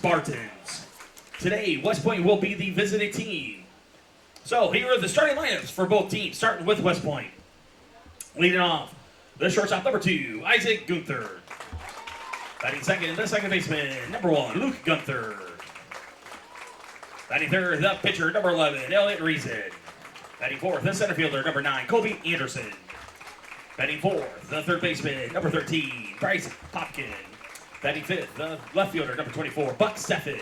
Spartans. Today, West Point will be the visiting team. So here are the starting lineups for both teams, starting with West Point. Leading off, the shortstop, number 2, Isaac Gunther. Batting second, the second baseman, number 1, Luke Gunther. Batting third, the pitcher, number 11, Elliot Reason. Batting fourth, the center fielder, number 9, Colby Anderson. Batting fourth, the third baseman, number 13, Bryce Hopkins. Batting fifth, the left fielder, number 24, Buck Steffen.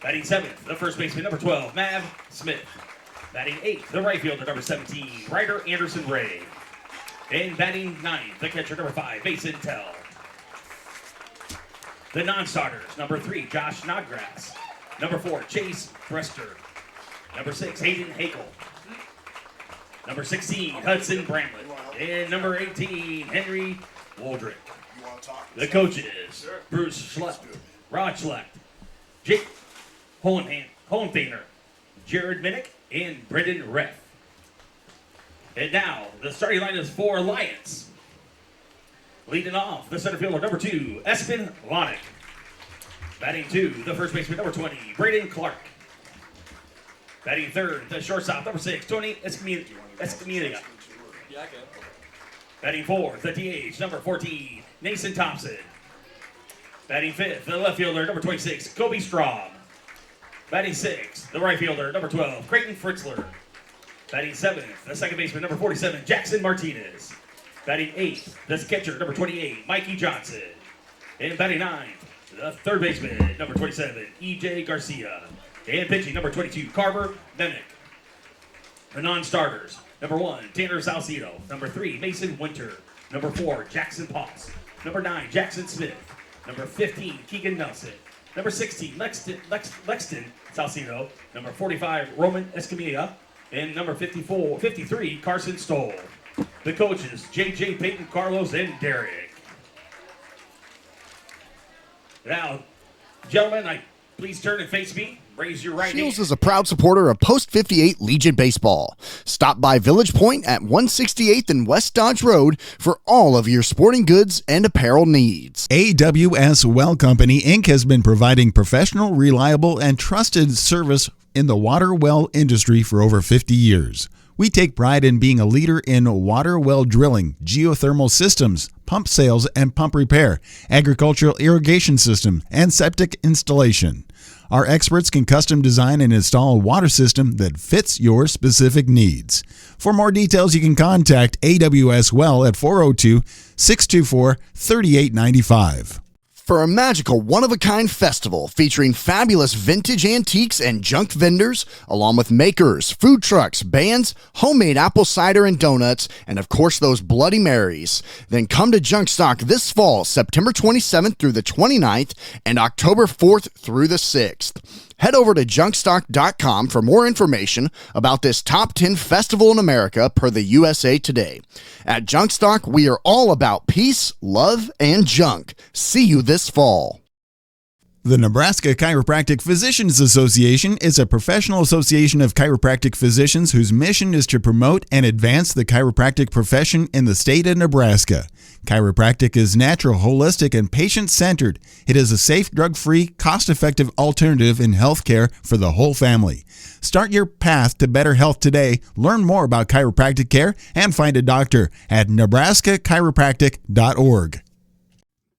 Batting seventh, the first baseman, number 12, Mav Smith. Batting eighth, the right fielder, number 17, Ryder Anderson Ray. And batting ninth, the catcher, number 5, Mason Tell. The non-starters, number 3, Josh Snodgrass. Number 4, Chase Brester. Number 6, Hayden Hakel. Number 16, Hudson Bramlett. And number 18, Henry Waldrick. The coaches, Bruce Schlecht, Rod Schlecht, Jake Hohenfeiner, Jared Minnick, and Brendan Reff. And now, the starting line is for Lions. Leading off, the center fielder, number 2, Espen Lonick. Batting 2, the first baseman, number 20, Braden Clark. Batting third, the shortstop, number 6, Tony Escamilla. Yeah, I can. Batting fourth, the DH, number 14, Nason Thompson. Batting fifth, the left fielder, number 26, Kobe Straub. Batting sixth, the right fielder, number 12, Creighton Fritzler. Batting seventh, the second baseman, number 47, Jackson Martinez. Batting eighth, the catcher, number 28, Mikey Johnson. And batting ninth, the third baseman, number 27, EJ Garcia. And pitching, number 22, Carver Benick. The non-starters, number 1, Tanner Salcido. Number 3, Mason Winter. Number 4, Jackson Potts. Number 9, Jackson Smith. Number 15, Keegan Nelson. Number 16, Lexton Salcido. Number 45, Roman Escamilla. And number 53, Carson Stoll. The coaches, JJ, Peyton, Carlos, and Derek. Now, gentlemen, please turn and face me. Raise your right hand. Shields is a proud supporter of Post 58 Legion Baseball. Stop by Village Point at 168th and West Dodge Road for all of your sporting goods and apparel needs. AWS Well Company, Inc. has been providing professional, reliable, and trusted service in the water well industry for over 50 years. We take pride in being a leader in water well drilling, geothermal systems, pump sales and pump repair, agricultural irrigation system, and septic installation. Our experts can custom design and install a water system that fits your specific needs. For more details, you can contact AWS Well at 402-624-3895. For a magical, one-of-a-kind festival featuring fabulous vintage antiques and junk vendors, along with makers, food trucks, bands, homemade apple cider and donuts, and of course those Bloody Marys. Then come to Junk Stock this fall, September 27th through the 29th, and October 4th through the 6th. Head over to junkstock.com for more information about this top 10 festival in America per the USA Today. At Junkstock, we are all about peace, love, and junk. See you this fall. The Nebraska Chiropractic Physicians Association is a professional association of chiropractic physicians whose mission is to promote and advance the chiropractic profession in the state of Nebraska. Chiropractic is natural, holistic, and patient-centered. It is a safe, drug-free, cost-effective alternative in healthcare for the whole family. Start your path to better health today. Learn more about chiropractic care and find a doctor at nebraskachiropractic.org.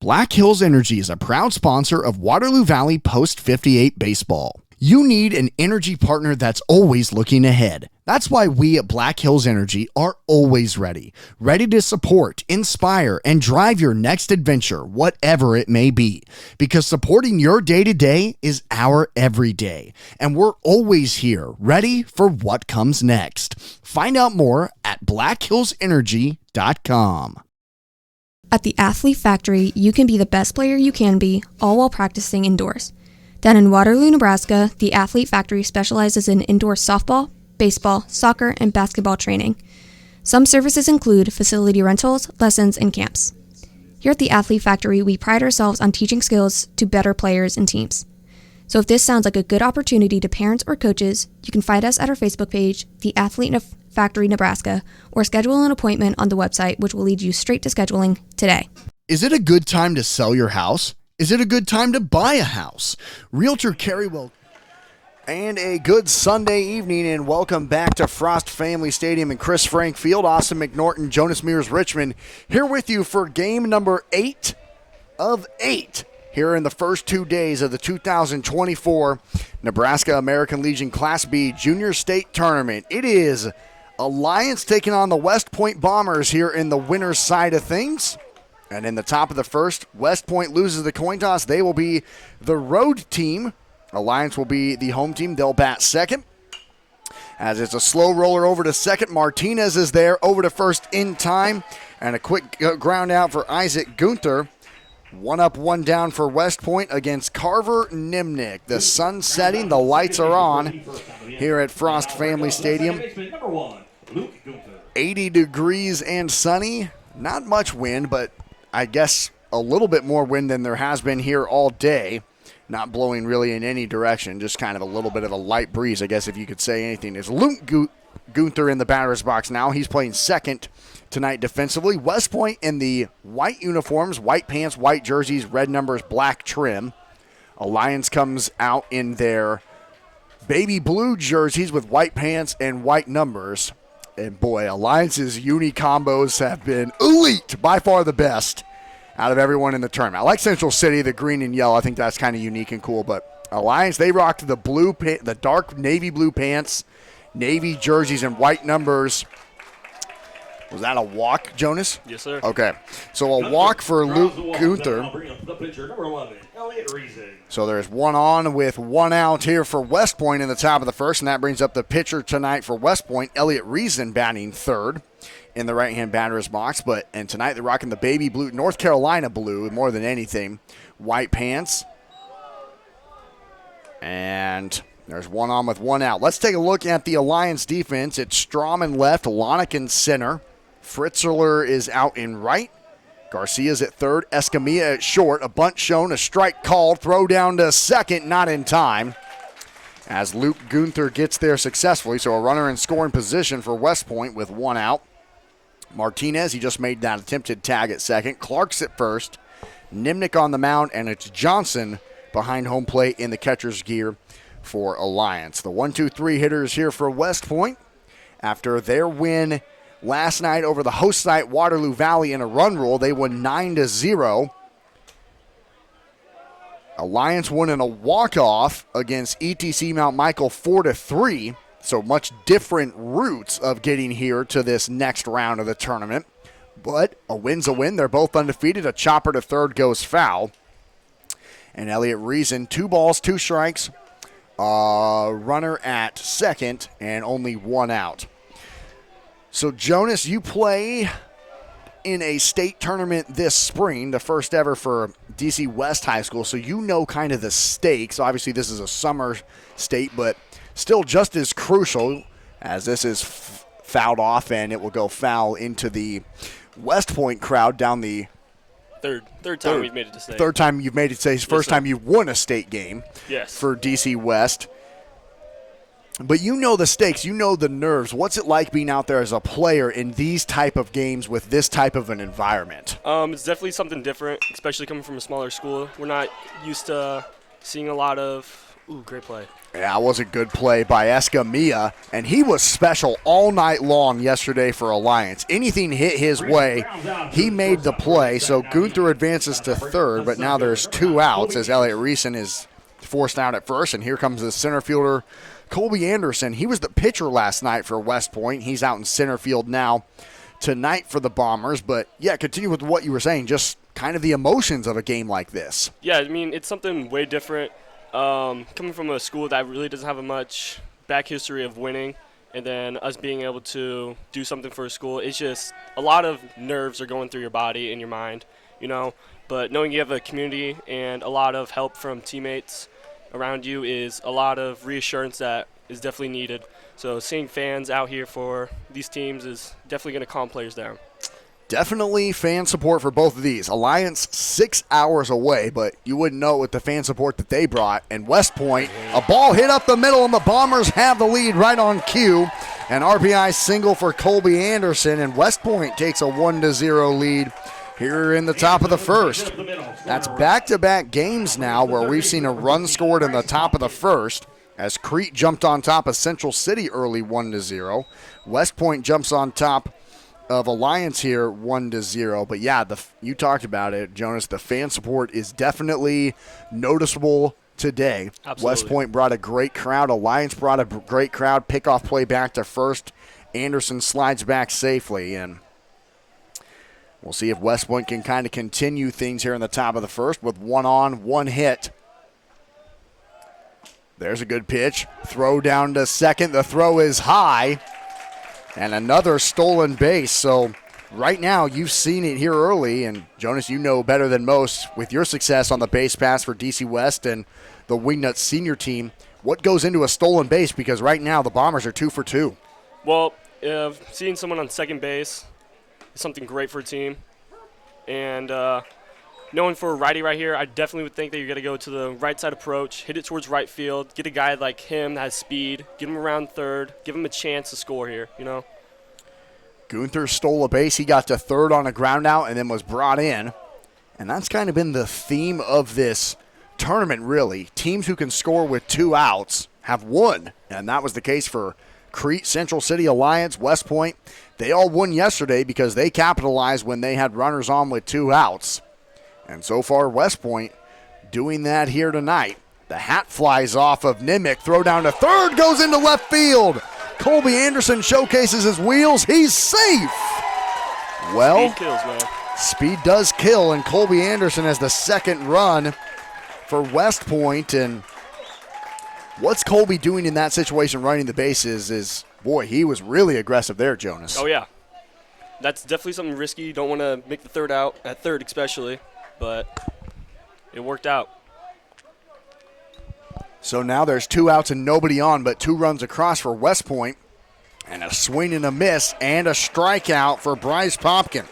Black Hills Energy is a proud sponsor of Waterloo Valley Post 58 Baseball. You need an energy partner that's always looking ahead. That's why we at Black Hills Energy are always ready to support, inspire, and drive your next adventure, whatever it may be. Because supporting your day-to-day is our everyday. And we're always here, ready for what comes next. Find out more at blackhillsenergy.com. At the Athlete Factory, you can be the best player you can be, all while practicing indoors. Then in Waterloo, Nebraska, the Athlete Factory specializes in indoor softball, baseball, soccer, and basketball training. Some services include facility rentals, lessons, and camps. Here at the Athlete Factory, we pride ourselves on teaching skills to better players and teams. So if this sounds like a good opportunity to parents or coaches, you can find us at our Facebook page, The Athlete Factory Nebraska, or schedule an appointment on the website, which will lead you straight to scheduling today. Is it a good time to sell your house? Is it a good time to buy a house? Realtor Kerry will. And a good Sunday evening, and welcome back to Frost Family Stadium and Chris Frank Field. Austin McNorton, Jonas Mears Richmond here with you for game number 8 of 8 here in the first 2 days of the 2024 Nebraska American Legion Class B Junior State Tournament. It is Alliance taking on the West Point Bombers here in the winner's side of things. And in the top of the first, West Point loses the coin toss. They will be the road team. Alliance will be the home team. They'll bat second. As it's a slow roller over to second. Martinez is there over to first in time. And a quick ground out for Isaac Gunther. 1 up, 1 down for West Point against Carver Nimnick. The sun setting, the lights are on here at Frost Family Stadium. 80 degrees and sunny. Not much wind, but I guess a little bit more wind than there has been here all day. Not blowing really in any direction, just kind of a little bit of a light breeze, I guess, if you could say anything. Is Luke Gunther in the batter's box now. He's playing second tonight defensively. West Point in the white uniforms, white pants, white jerseys, red numbers, black trim. Alliance comes out in their baby blue jerseys with white pants and white numbers. And boy, Alliance's uni combos have been elite, by far the best out of everyone in the tournament. I like Central City, the green and yellow. I think that's kind of unique and cool. But Alliance, they rocked the the dark navy blue pants, navy jerseys, and white numbers. Was that a walk, Jonas? Yes, sir. Okay. So a walk for Luke Gunther. So there's 1 on with 1 out here for West Point in the top of the first, and that brings up the pitcher tonight for West Point, Elliott Reason, batting third in the right-hand batter's box. And tonight they're rocking the baby blue, North Carolina blue more than anything, white pants. And there's 1 on with 1 out. Let's take a look at the Alliance defense. It's Strawman left, Lonick in center. Fritzler is out in right. Garcia's at third. Escamilla at short. A bunt shown, a strike called. Throw down to second, not in time. As Luke Gunther gets there successfully. So a runner in scoring position for West Point with 1 out. Martinez, he just made that attempted tag at second. Clark's at first. Nimnick on the mound, and it's Johnson behind home plate in the catcher's gear for Alliance. The 1-2-3 hitters here for West Point after their win last night over the host site Waterloo Valley in a run rule. They won 9-0. Alliance won in a walk-off against ETC Mount Michael 4-3. So much different routes of getting here to this next round of the tournament. But a win's a win. They're both undefeated. A chopper to third goes foul. And Elliott Reason, 2 balls, 2 strikes. Runner at second and only 1 out. So, Jonas, you play in a state tournament this spring, the first ever for DC West High School, so you know kind of the stakes. Obviously, this is a summer state, but still just as crucial as this is fouled off, and it will go foul into the West Point crowd down the Third time we've made it to state. Third time you've made it to state. First sir. time you've won a state game. Yes. For DC West. But you know the stakes. You know the nerves. What's it like being out there as a player in these type of games with this type of an environment? It's definitely something different, especially coming from a smaller school. We're not used to seeing a lot of – ooh, great play. Yeah, it was a good play by Escamilla, and he was special all night long yesterday for Alliance. Anything hit his way, he made the play. So Gunther advances to third, but now there's 2 outs as Elliott Reason is forced out at first, and here comes the center fielder, Colby Anderson. He was the pitcher last night for West Point. He's out in center field now tonight for the Bombers. But, yeah, continue with what you were saying, just kind of the emotions of a game like this. Yeah, I mean, it's something way different. Coming from a school that really doesn't have a much back history of winning, and then us being able to do something for a school, it's just a lot of nerves are going through your body and your mind, you know. But knowing you have a community and a lot of help from teammates around you is a lot of reassurance that is definitely needed. So seeing fans out here for these teams is definitely going to calm players down. Definitely fan support for both of these. Alliance 6 hours away, but you wouldn't know it with the fan support that they brought. And West Point, a ball hit up the middle, and the Bombers have the lead right on cue. An RBI single for Colby Anderson, and West Point takes a 1-0 lead here in the top of the first. That's back-to-back games now where we've seen a run scored in the top of the first, as Crete jumped on top of Central City early 1-0. West Point jumps on top of Alliance here 1-0. But yeah, you talked about it, Jonas. The fan support is definitely noticeable today. Absolutely. West Point brought a great crowd. Alliance brought a great crowd. Pickoff play back to first. Anderson slides back safely, and we'll see if West Point can kind of continue things here in the top of the first with one on, one hit. There's a good pitch. Throw down to second. The throw is high. And another stolen base. So right now you've seen it here early. And Jonas, you know better than most with your success on the base pass for DC West and the Wingnuts senior team. What goes into a stolen base? Because right now the Bombers are 2 for 2. Well, seeing someone on second base is something great for a team. And knowing for a righty right here, I definitely would think that you're going to go to the right side approach, hit it towards right field, get a guy like him that has speed, get him around third, give him a chance to score here, you know. Gunther stole a base. He got to third on a ground out and then was brought in. And that's kind of been the theme of this tournament, really. Teams who can score with 2 outs have won. And that was the case for Crete, Central City, Alliance, West Point. They all won yesterday because they capitalized when they had runners on with 2 outs. And so far, West Point doing that here tonight. The hat flies off of Nimick. Throw down to third, goes into left field. Colby Anderson showcases his wheels. He's safe. Well, Speed kills, man. Speed does kill, and Colby Anderson has the second run for West Point. And what's Colby doing in that situation running the bases boy, he was really aggressive there, Jonas. Oh, yeah. That's definitely something risky. You don't want to make the third out, at third especially, but it worked out. So now there's 2 outs and nobody on, but 2 runs across for West Point, and a swing and a miss and a strikeout for Bryce Popkin.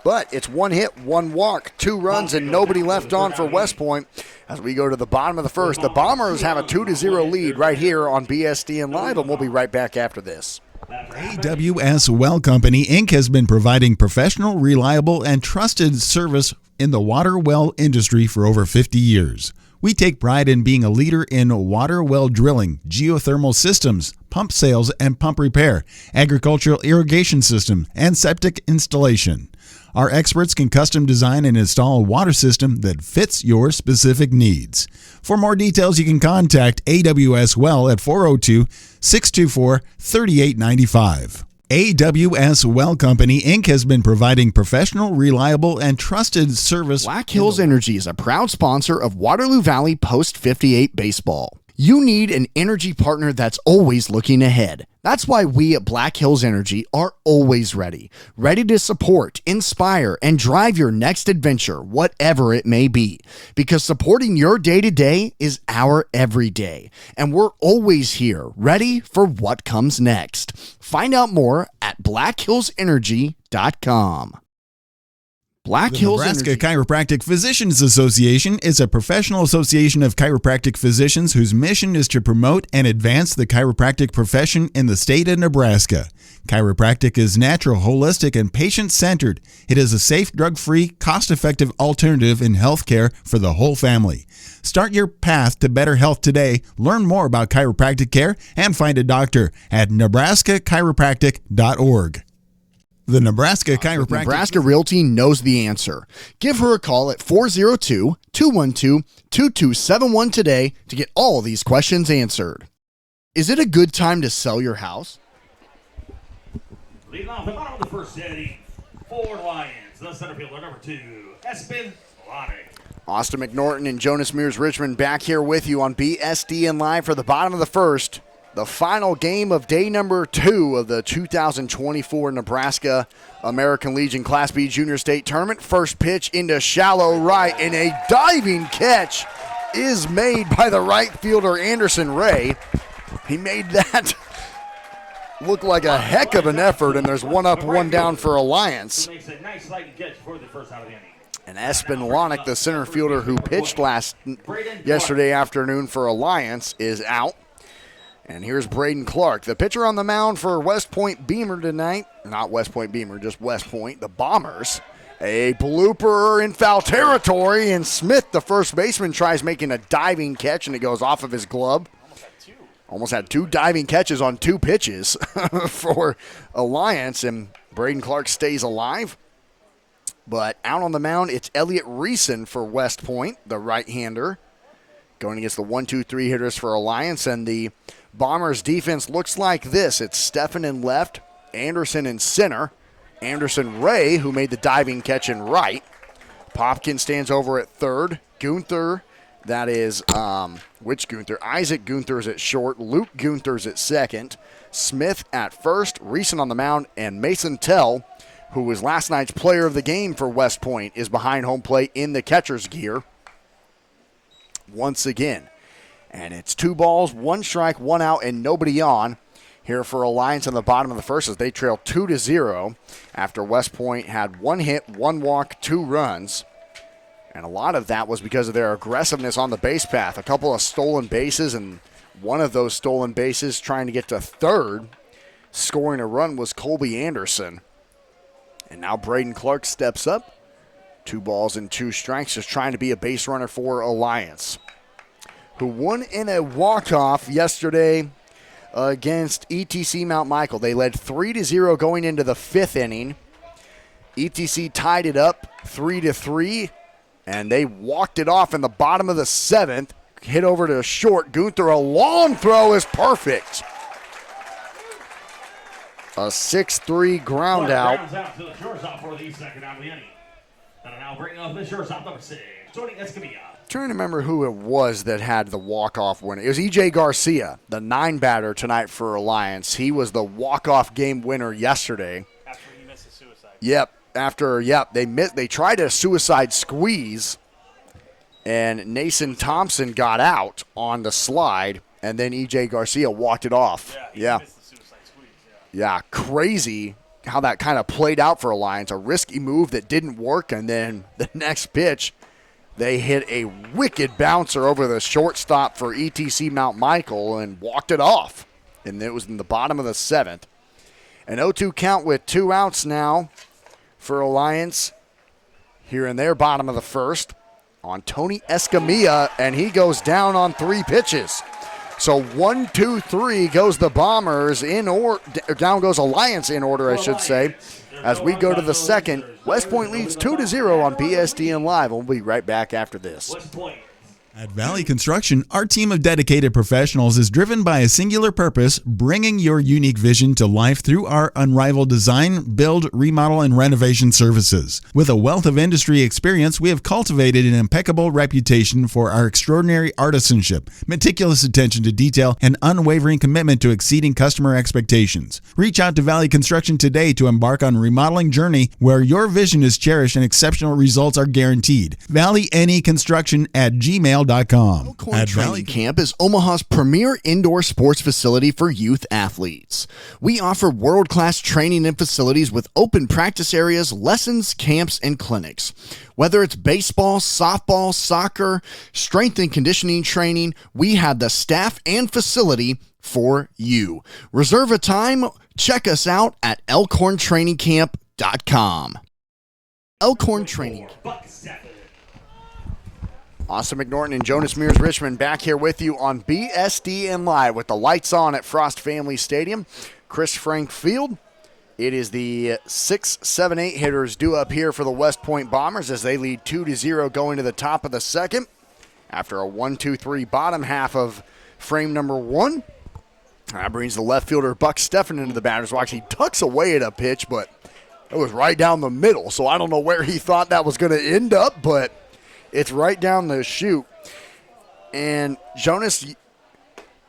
But it's 1 hit, 1 walk, 2 runs, and nobody left on for West Point. As we go to the bottom of the first, the Bombers have a 2-0 lead right here on BSDN Live, and we'll be right back after this. AWS Well Company, Inc. has been providing professional, reliable, and trusted service in the water well industry for over 50 years. We take pride in being a leader in water well drilling, geothermal systems, pump sales and pump repair, agricultural irrigation system, and septic installation. Our experts can custom design and install a water system that fits your specific needs. For more details, you can contact AWS Well at 402-624-3895. AWS Well Company, Inc. has been providing professional, reliable, and trusted service. Black Hills Energy is a proud sponsor of Waterloo Valley Post 58 Baseball. You need an energy partner that's always looking ahead. That's why we at Black Hills Energy are always ready to support, inspire, and drive your next adventure, whatever it may be. Because supporting your day-to-day is our everyday. And we're always here, ready for what comes next. Find out more at blackhillsenergy.com. Black The Hills Nebraska Energy. Chiropractic Physicians Association is a professional association of chiropractic physicians whose mission is to promote and advance the chiropractic profession in the state of Nebraska. Chiropractic is natural, holistic, and patient-centered. It is a safe, drug-free, cost-effective alternative in healthcare for the whole family. Start your path to better health today. Learn more about chiropractic care and find a doctor at nebraskachiropractic.org. The Nebraska Chiropractic. Nebraska Realty knows the answer. Give her a call at 402-212-2271 today to get all of these questions answered. Is it a good time to sell your house? Leading off the bottom of the first inning, Ford Lions, the center fielder, number 2, Espen Lonick. Austin McNorton and Jonas Mears Richmond back here with you on BSDN Live for the bottom of the first. The final game of day number 2 of the 2024 Nebraska American Legion Class B Junior State Tournament. First pitch into shallow right, and a diving catch is made by the right fielder Anderson Ray. He made that look like a heck of an effort, and there's 1 up, 1 down for Alliance. Makes a nice light catch for the first out of the inning. And Espen Lonick, the center fielder who pitched yesterday afternoon for Alliance, is out. And here's Braden Clark, the pitcher on the mound for West Point Beamer tonight. Not West Point Beamer, just West Point, the Bombers. A blooper in foul territory, and Smith, the first baseman, tries making a diving catch, and it goes off of his glove. Almost had 2 diving catches on 2 pitches for Alliance, and Braden Clark stays alive. But out on the mound, it's Elliott Reeson for West Point, the right-hander, going against the 1-2-3 hitters for Alliance, and the Bombers' defense looks like this. It's Steffen in left, Anderson in center, Anderson Ray, who made the diving catch in right. Popkin stands over at third. Gunther, that is, which Gunther? Isaac Gunther's at short. Luke Gunther's at second. Smith at first. Reeson on the mound. And Mason Tell, who was last night's player of the game for West Point, is behind home plate in the catcher's gear once again. And it's 2 balls, 1 strike, 1 out, and nobody on here for Alliance on the bottom of the first as they trail 2-0 after West Point had 1 hit, 1 walk, 2 runs. And a lot of that was because of their aggressiveness on the base path. A couple of stolen bases, and one of those stolen bases trying to get to third, scoring a run, was Colby Anderson. And now Braden Clark steps up. 2 balls and 2 strikes, just trying to be a base runner for Alliance, who won in a walk-off yesterday against ETC Mount Michael. They led 3-0 going into the 5th inning. ETC tied it up 3-3, and they walked it off in the bottom of the 7th. Hit over to short. Gunther, a long throw is perfect. A 6-3 ground out. Grounds out to the shortstop for the second out of the inning. And now bringing up the shortstop, number 6, Tony Escamilla. Trying to remember who it was that had the walk-off winner. It was E.J. Garcia, the 9-batter tonight for Alliance. He was the walk-off game winner yesterday. After he missed a suicide. Yep. They tried a suicide squeeze, and Nason Thompson got out on the slide, and then E.J. Garcia walked it off. Yeah, he missed the suicide squeeze. Yeah, crazy how that kind of played out for Alliance. A risky move that didn't work, and then the next pitch, they hit a wicked bouncer over the shortstop for ETC Mount Michael and walked it off. And it was in the bottom of the 7th. An 0-2 count with 2 outs now for Alliance here in their bottom of the 1st on Tony Escamilla, and he goes down on 3 pitches. So 1, 2, 3 goes the Bombers in order. Down goes Alliance in order, I should say. As we go to the second, West Point leads 2-0 on BSDN Live. We'll be right back after this. West Point. At Valley Construction, our team of dedicated professionals is driven by a singular purpose, bringing your unique vision to life through our unrivaled design, build, remodel, and renovation services. With a wealth of industry experience, we have cultivated an impeccable reputation for our extraordinary artisanship, meticulous attention to detail, and unwavering commitment to exceeding customer expectations. Reach out to Valley Construction today to embark on a remodeling journey where your vision is cherished and exceptional results are guaranteed. ValleyNEconstruction@gmail.com. Elkhorn Training Camp is Omaha's premier indoor sports facility for youth athletes. We offer world-class training and facilities with open practice areas, lessons, camps, and clinics. Whether it's baseball, softball, soccer, strength and conditioning training, we have the staff and facility for you. Reserve a time. Check us out at elkhorntrainingcamp.com. Elkhorn Training Camp. Buck 7. Austin McNorton and Jonas Mears Richmond back here with you on BSDN Live with the lights on at Frost Family Stadium, Chris Frank Field. It is the 6, 7, 8 hitters due up here for the West Point Bombers as they lead 2-0 going to the top of the second after a 1-2-3 bottom half of frame number 1. That brings the left fielder Buck Steffen into the batter's box. He tucks away at a pitch, but it was right down the middle, so I don't know where he thought that was going to end up, but it's right down the chute. And, Jonas,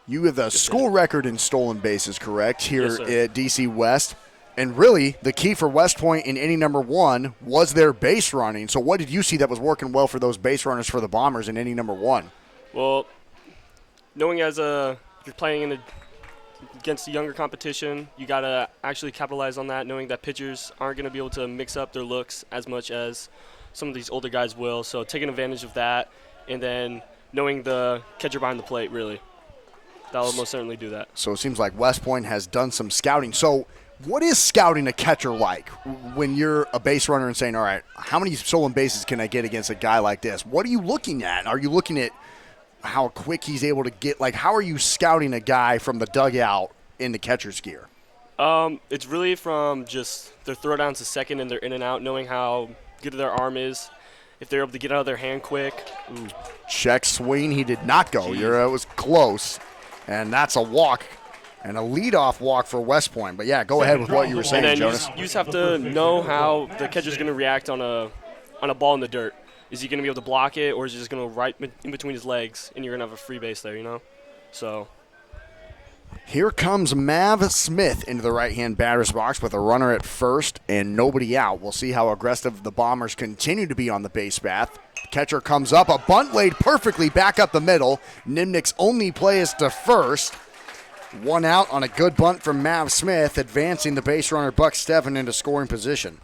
you have the school record in stolen bases, correct, here at DC West. And really, the key for West Point in inning number 1 was their base running. So what did you see that was working well for those base runners for the Bombers in inning number 1? Well, knowing as you're playing against a younger competition, you got to actually capitalize on that, knowing that pitchers aren't going to be able to mix up their looks as much as some of these older guys will. So taking advantage of that, and then knowing the catcher behind the plate, really. That will most certainly do that. So it seems like West Point has done some scouting. So What is scouting a catcher like when you're a base runner and saying, all right, how many stolen bases can I get against a guy like this? What are you looking at? Are you looking at how quick he's able to get? Like, how are you scouting a guy from the dugout in the catcher's gear? It's really from just their throw down to second and their in and out, knowing how good their arm is, if they're able to get out of their hand quick. Ooh. Check swing. He did not go. It was close, and that's a walk. And a leadoff walk for West Point. But, yeah, go ahead with what you were saying, And then Jonas. you just have to know how the catcher's going to react on a ball in the dirt. Is he going to be able to block it, or is he just going to right in between his legs, and you're going to have a free base there, you know? So Here comes Mav Smith into the right-hand batter's box with a runner at first and nobody out. We'll see how aggressive the Bombers continue to be on the base path. Catcher comes up, a bunt laid perfectly back up the middle. Nimnick's only play is to first. One out on a good bunt from Mav Smith, advancing the base runner Buck Steffen into scoring position.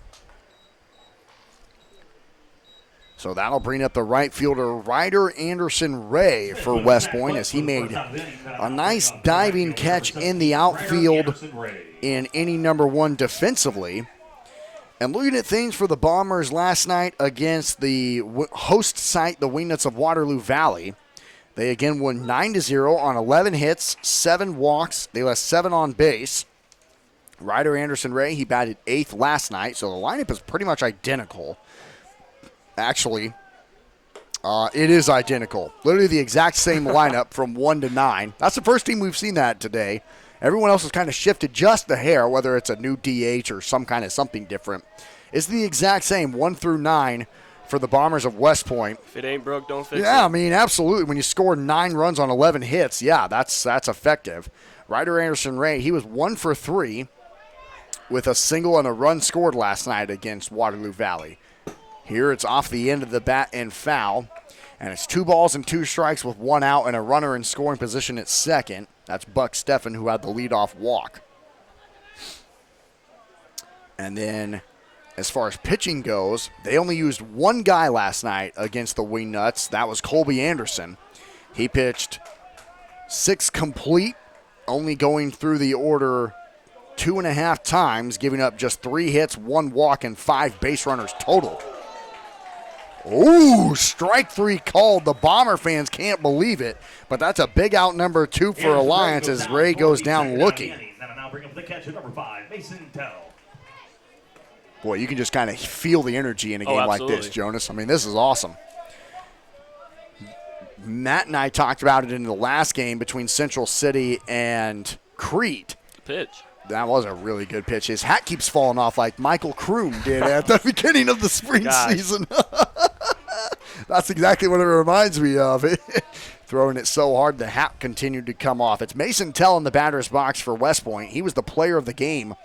So that'll bring up the right fielder Ryder Anderson Ray for West Point as he made a nice diving catch in the outfield in inning number 1 defensively. And looking at things for the Bombers last night against the host site, the Wingnuts of Waterloo Valley, they again won 9-0 on 11 hits, 7 walks. They left 7 on base. Ryder Anderson Ray, he batted 8th last night, so the lineup is pretty much identical. Actually, it is identical. Literally the exact same lineup from 1 to 9. That's the first team we've seen that today. Everyone else has kind of shifted just a hair, whether it's a new DH or some kind of something different. It's the exact same 1 through 9 for the Bombers of West Point. if it ain't broke, don't fix it. Yeah, I mean, absolutely. When you score 9 runs on 11 hits, yeah, that's effective. Ryder Anderson Ray, he was 1 for 3 with a single and a run scored last night against Waterloo Valley. Here it's off the end of the bat and foul. And it's 2 balls and 2 strikes with 1 out and a runner in scoring position at second. That's Buck Steffen, who had the leadoff walk. And then as far as pitching goes, they only used 1 guy last night against the Wingnuts. That was Colby Anderson. He pitched 6 complete, only going through the order 2.5 times, giving up just 3 hits, 1 walk, and 5 base runners total. Ooh, strike 3 called. The Bomber fans can't believe it, but that's a big out number 2 for Alliance as Ray goes down looking. Now bring up the catcher, number 5, Mason Tell. Boy, you can just kind of feel the energy in a game like this, Jonas. I mean, this is awesome. Matt and I talked about it in the last game between Central City and Crete. Pitch. That was a really good pitch. His hat keeps falling off like Michael Kroom did at the beginning of the spring season. That's exactly what it reminds me of. Throwing it so hard, the hat continued to come off. It's Mason Tell in the batter's box for West Point. He was the player of the game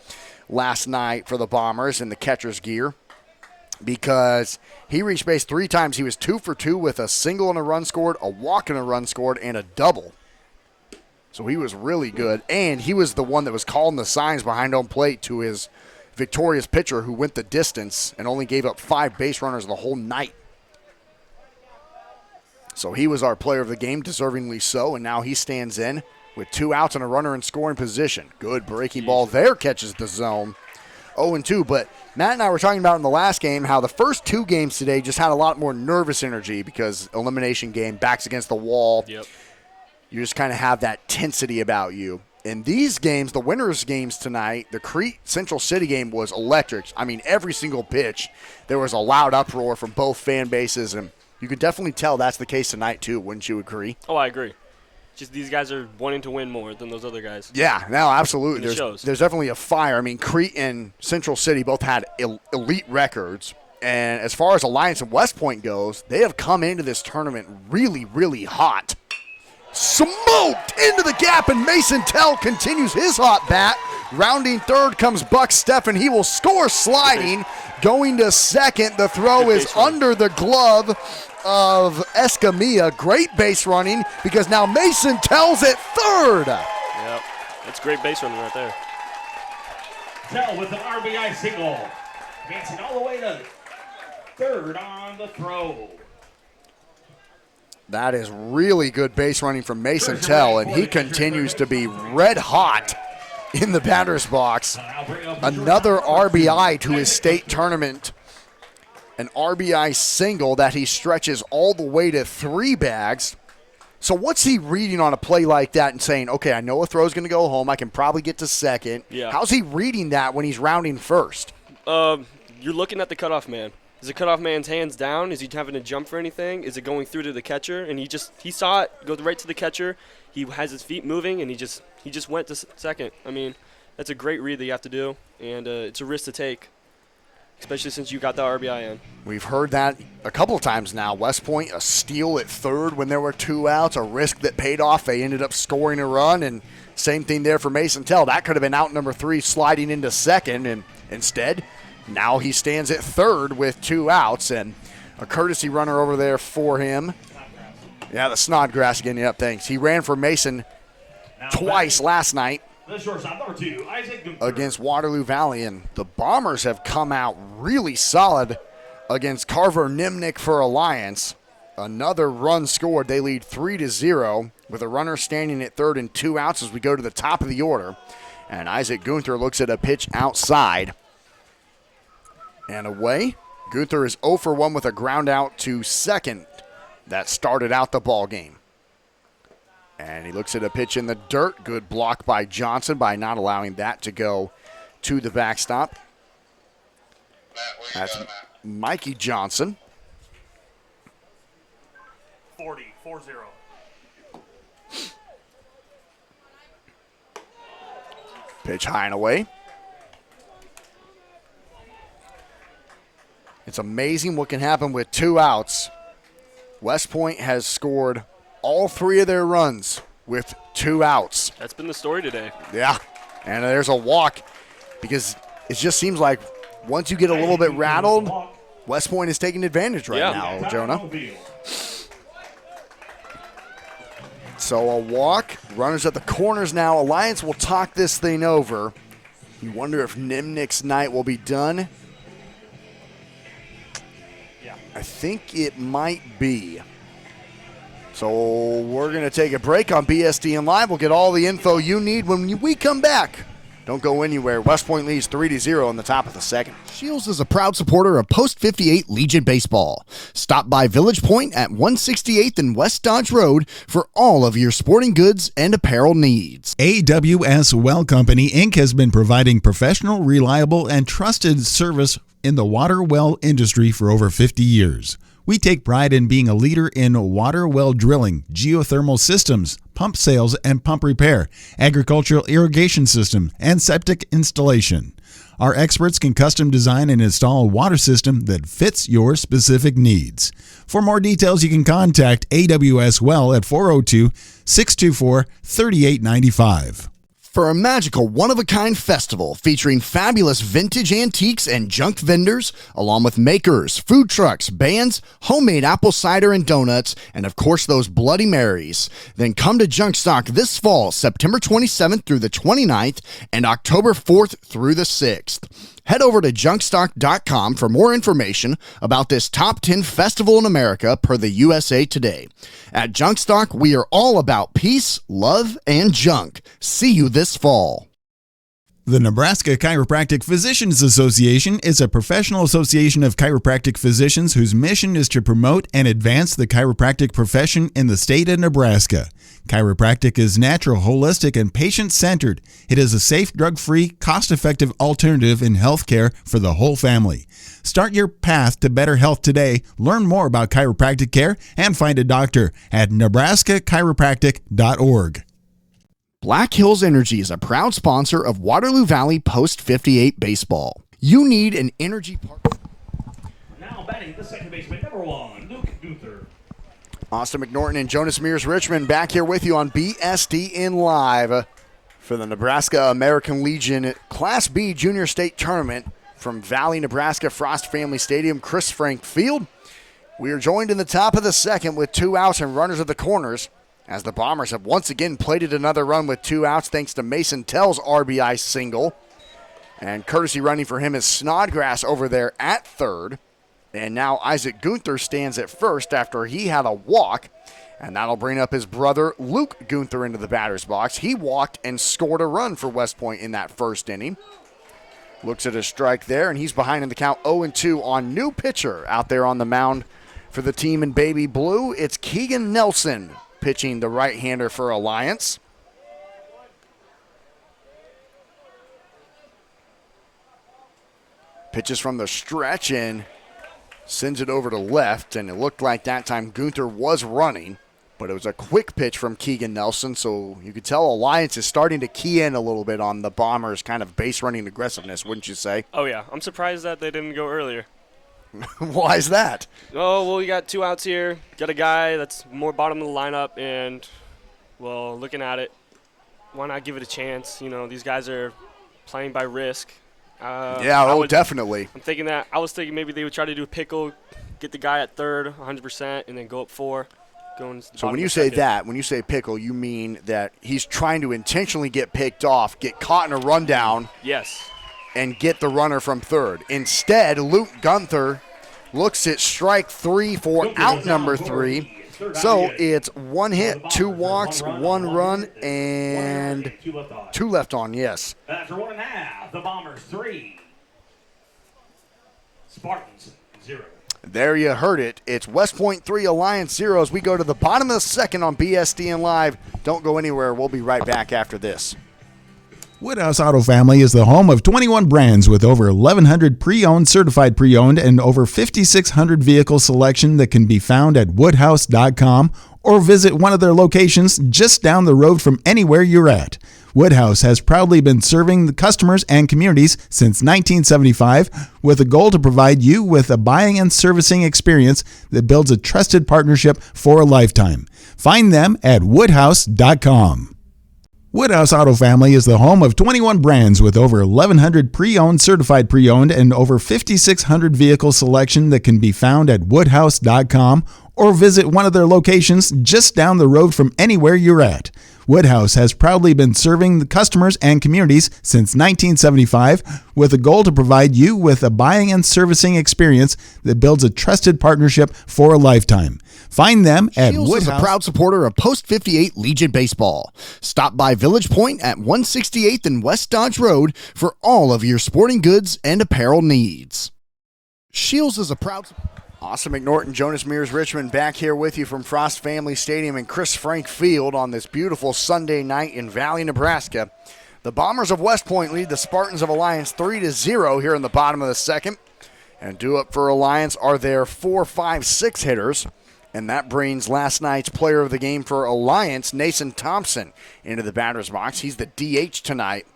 last night for the Bombers in the catcher's gear because he reached base 3 times. He was 2 for 2 with a single and a run scored, a walk and a run scored, and a double. So he was really good, and he was the one that was calling the signs behind home plate to his victorious pitcher who went the distance and only gave up 5 base runners the whole night. So he was our player of the game, deservingly so, and now he stands in with 2 outs and a runner in scoring position. Good breaking ball there, catches the zone. 0-2, but Matt and I were talking about in the last game how the first 2 games today just had a lot more nervous energy because elimination game, backs against the wall. Yep. You just kind of have that tensity about you. In these games, the winners' games tonight, the Crete Central City game was electric. I mean, every single pitch, there was a loud uproar from both fan bases, and you could definitely tell that's the case tonight too, wouldn't you agree? Oh, I agree. Just these guys are wanting to win more than those other guys. Yeah, no, absolutely. Shows. There's definitely a fire. I mean, Crete and Central City both had elite records. And as far as Alliance and West Point goes, they have come into this tournament really, really hot. Smoked into the gap, and Mason Tell continues his hot bat. Rounding third comes Buck Steffen. He will score sliding. Going to second. The throw is under the glove of Escamilla. Great base running because now Mason Tell's at third. Yep. That's great base running right there. Tell with an RBI single. Advancing all the way to third on the throw. That is really good base running from Mason Tell, and he continues to be red hot in the batter's box. Another RBI to his state tournament. An RBI single that he stretches all the way to 3 bags. So what's he reading on a play like that and saying, okay, I know a throw's going to go home. I can probably get to second. Yeah. How's he reading that when he's rounding first? You're looking at the cutoff man. Is the cutoff man's hands down? Is he having to jump for anything? Is it going through to the catcher? And he saw it go right to the catcher. He has his feet moving, and he just went to second. I mean, that's a great read that you have to do, and it's a risk to take, especially since you got the RBI in. We've heard that a couple of times now. West Point, a steal at third when there were 2 outs, a risk that paid off. They ended up scoring a run, and same thing there for Mason Tell. That could have been out number 3 sliding into second, and instead, now he stands at third with 2 outs, and a courtesy runner over there for him. Yeah, the Snodgrass again. Yep, thanks. He ran for Mason twice last night The shortstop, number 2, Isaac Gunther. against Waterloo Valley, and the Bombers have come out really solid against Carver Nimnik for Alliance. Another run scored. They lead 3-0 with a runner standing at third and 2 outs as we go to the top of the order. And Isaac Gunther looks at a pitch outside and away. Gunther is 0 for 1 with a ground out to second. That started out the ball game. And he looks at a pitch in the dirt. Good block by Johnson by not allowing that to go to the backstop. That's Mikey Johnson. 40. Pitch high and away. It's amazing what can happen with 2 outs. West Point has scored all 3 of their runs with 2 outs. That's been the story today. Yeah, and there's a walk because it just seems like once you get a little bit rattled, West Point is taking advantage right now, Jonah. So a walk, runners at the corners now. Alliance will talk this thing over. You wonder if Nimnik's night will be done. I think it might be. So we're going to take a break on BSDN Live. We'll get all the info you need when we come back. Don't go anywhere. West Point leads 3-0 in the top of the second. Shields is a proud supporter of Post 58 Legion Baseball. Stop by Village Point at 168th and West Dodge Road for all of your sporting goods and apparel needs. AWS Well Company, Inc. has been providing professional, reliable, and trusted service in the water well industry for over 50 years. We take pride in being a leader in water well drilling, geothermal systems, pump sales and pump repair, agricultural irrigation system, and septic installation. Our experts can custom design and install a water system that fits your specific needs. For more details, you can contact AWS Well at 402-624-3895. For a magical, one-of-a-kind festival featuring fabulous vintage antiques and junk vendors, along with makers, food trucks, bands, homemade apple cider and donuts, and of course those Bloody Marys. Then come to Junk Stock this fall, September 27th through the 29th, and October 4th through the 6th. Head over to junkstock.com for more information about this top 10 festival in America per the USA Today. At Junkstock, we are all about peace, love, and junk. See you this fall. The Nebraska Chiropractic Physicians Association is a professional association of chiropractic physicians whose mission is to promote and advance the chiropractic profession in the state of Nebraska. Chiropractic is natural, holistic, and patient-centered. It is a safe, drug-free, cost-effective alternative in healthcare for the whole family. Start your path to better health today. Learn more about chiropractic care and find a doctor at nebraskachiropractic.org. Black Hills Energy is a proud sponsor of Waterloo Valley Post 58 Baseball. You need an energy partner. Now batting the second baseman, number 1, Luke Gunther. Austin McNorton and Jonas Mears Richmond back here with you on BSDN Live for the Nebraska American Legion Class B Junior State Tournament from Valley, Nebraska, Frost Family Stadium, Chris Frank Field. We are joined in the top of the second with 2 outs and runners at the corners, as the Bombers have once again plated another run with 2 outs thanks to Mason Tell's RBI single. And courtesy running for him is Snodgrass over there at third. And now Isaac Gunther stands at first after he had a walk. And that'll bring up his brother, Luke Gunther, into the batter's box. He walked and scored a run for West Point in that first inning. Looks at a strike there, and he's behind in the count 0-2 on new pitcher out there on the mound for the team in baby blue. It's Keegan Nelson pitching the right-hander for Alliance. Pitches from the stretch and sends it over to left, and it looked like that time Gunther was running, but it was a quick pitch from Keegan Nelson, so you could tell Alliance is starting to key in a little bit on the Bombers' kind of base running aggressiveness, wouldn't you say? Oh, yeah. I'm surprised that they didn't go earlier. Why is that? Oh, well, you got 2 outs here. Got a guy that's more bottom of the lineup, and, well, looking at it, why not give it a chance? You know, these guys are playing by risk. Definitely. I was thinking maybe they would try to do a pickle, get the guy at third 100%, and then go up 4. So when you say that, when you say pickle, you mean that he's trying to intentionally get picked off, get caught in a rundown. Yes. And get the runner from third. Instead, Luke Gunther looks at strike 3 for out number 3. So it's 1 hit, 2 walks, 1 run, and 2 left on, yes. After 1.5, the Bombers 3, Spartans 0. There you heard it. It's West Point 3, Alliance 0 as we go to the bottom of the second on BSDN Live. Don't go anywhere. We'll be right back after this. Woodhouse Auto Family is the home of 21 brands with over 1,100 pre-owned, certified pre-owned, and over 5,600 vehicle selection that can be found at woodhouse.com or visit one of their locations just down the road from anywhere you're at. Woodhouse has proudly been serving the customers and communities since 1975 with a goal to provide you with a buying and servicing experience that builds a trusted partnership for a lifetime. Find them at woodhouse.com. Woodhouse Auto Family is the home of 21 brands with over 1,100 pre-owned, certified pre-owned, and over 5,600 vehicle selection that can be found at woodhouse.com or visit one of their locations just down the road from anywhere you're at. Woodhouse has proudly been serving the customers and communities since 1975 with a goal to provide you with a buying and servicing experience that builds a trusted partnership for a lifetime. Find them at Shields Woodhouse. is a proud supporter of Post 58 Legion Baseball. Stop by Village Point at 168th and West Dodge Road for all of your sporting goods and apparel needs. Shields is a proud Austin McNorton, Jonas Mears Richmond back here with you from Frost Family Stadium and Chris Frank Field on this beautiful Sunday night in Valley, Nebraska. The Bombers of West Point lead the Spartans of Alliance 3-0 here in the bottom of the second. And due up for Alliance are their 4, 5, 6 hitters. And that brings last night's player of the game for Alliance, Nason Thompson, into the batter's box. He's the DH tonight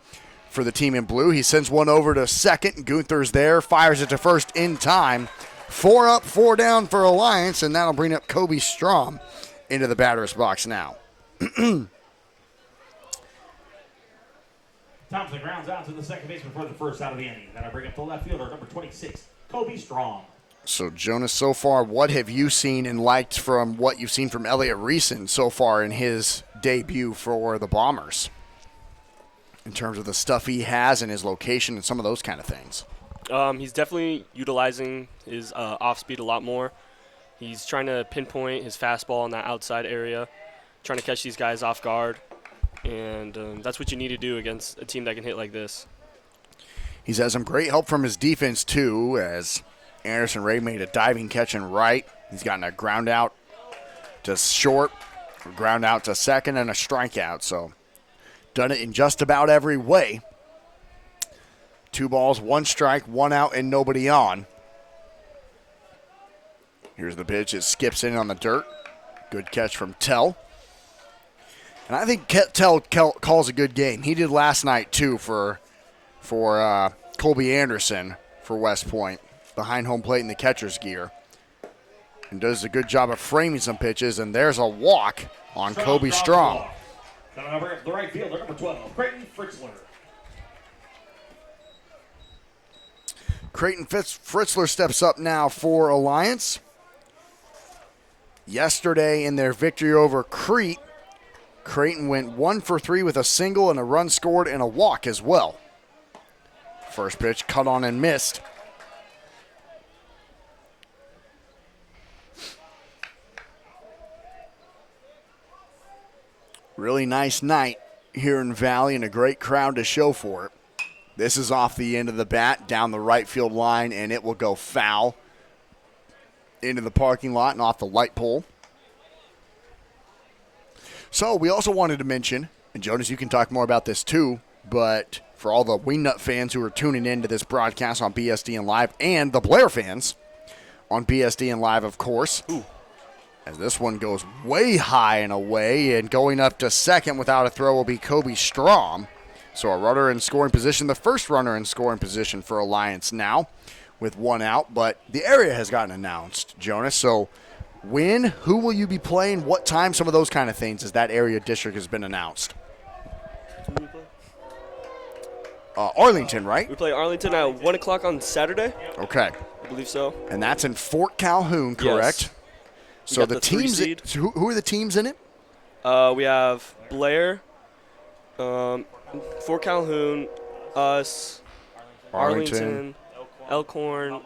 for the team in blue. He sends one over to second. Gunther's there, fires it to first in time. 4 up, 4 down for Alliance, and that'll bring up Kobe Strom into the batter's box now. Thompson grounds out to the second baseman for the first out of the inning. Then I bring up the left fielder, number 26, Kobe Strom. So, Jonas, so far, what have you seen and liked from what you've seen from Elliott Reeson so far in his debut for the Bombers? In terms of the stuff he has and his location and some of those kind of things. He's definitely utilizing his off-speed a lot more. He's trying to pinpoint his fastball in that outside area, trying to catch these guys off guard, and that's what you need to do against a team that can hit like this. He's had some great help from his defense, too, as Anderson Ray made a diving catch in right. He's gotten a ground out to short, a ground out to second, and a strikeout, so done it in just about every way. 2 balls, 1 strike, 1 out, and nobody on. Here's the pitch. It skips in on the dirt. Good catch from Tell. And I think Tell calls a good game. He did last night, too, for Colby Anderson for West Point, behind home plate in the catcher's gear. And does a good job of framing some pitches, and there's a walk on Kobe Strom. Then the right fielder, number 12, Creighton Fritzler. Creighton Fritzler steps up now for Alliance. Yesterday in their victory over Crete, Creighton went 1 for 3 with a single and a run scored and a walk as well. First pitch cut on and missed. Really nice night here in Valley and a great crowd to show for it. This is off the end of the bat, down the right field line, and it will go foul into the parking lot and off the light pole. So we also wanted to mention, and Jonas, you can talk more about this too, but for all the Wingnut fans who are tuning in to this broadcast on BSD and Live, and the Blair fans on BSD and Live, of course, as this one goes way high and away, and going up to second without a throw will be Kobe Strom. So a runner in scoring position, the first runner in scoring position for Alliance now with one out. But the area has gotten announced, Jonas. So when, who will you be playing, what time, some of those kind of things as that area district has been announced. Arlington, right? We play Arlington at 1 o'clock on Saturday. Okay. I believe so. And that's in Fort Calhoun, correct? Yes. So got the the 3 teams, seed. who are the teams in it? We have Blair, Fort Calhoun, us, Arlington, Elkhorn,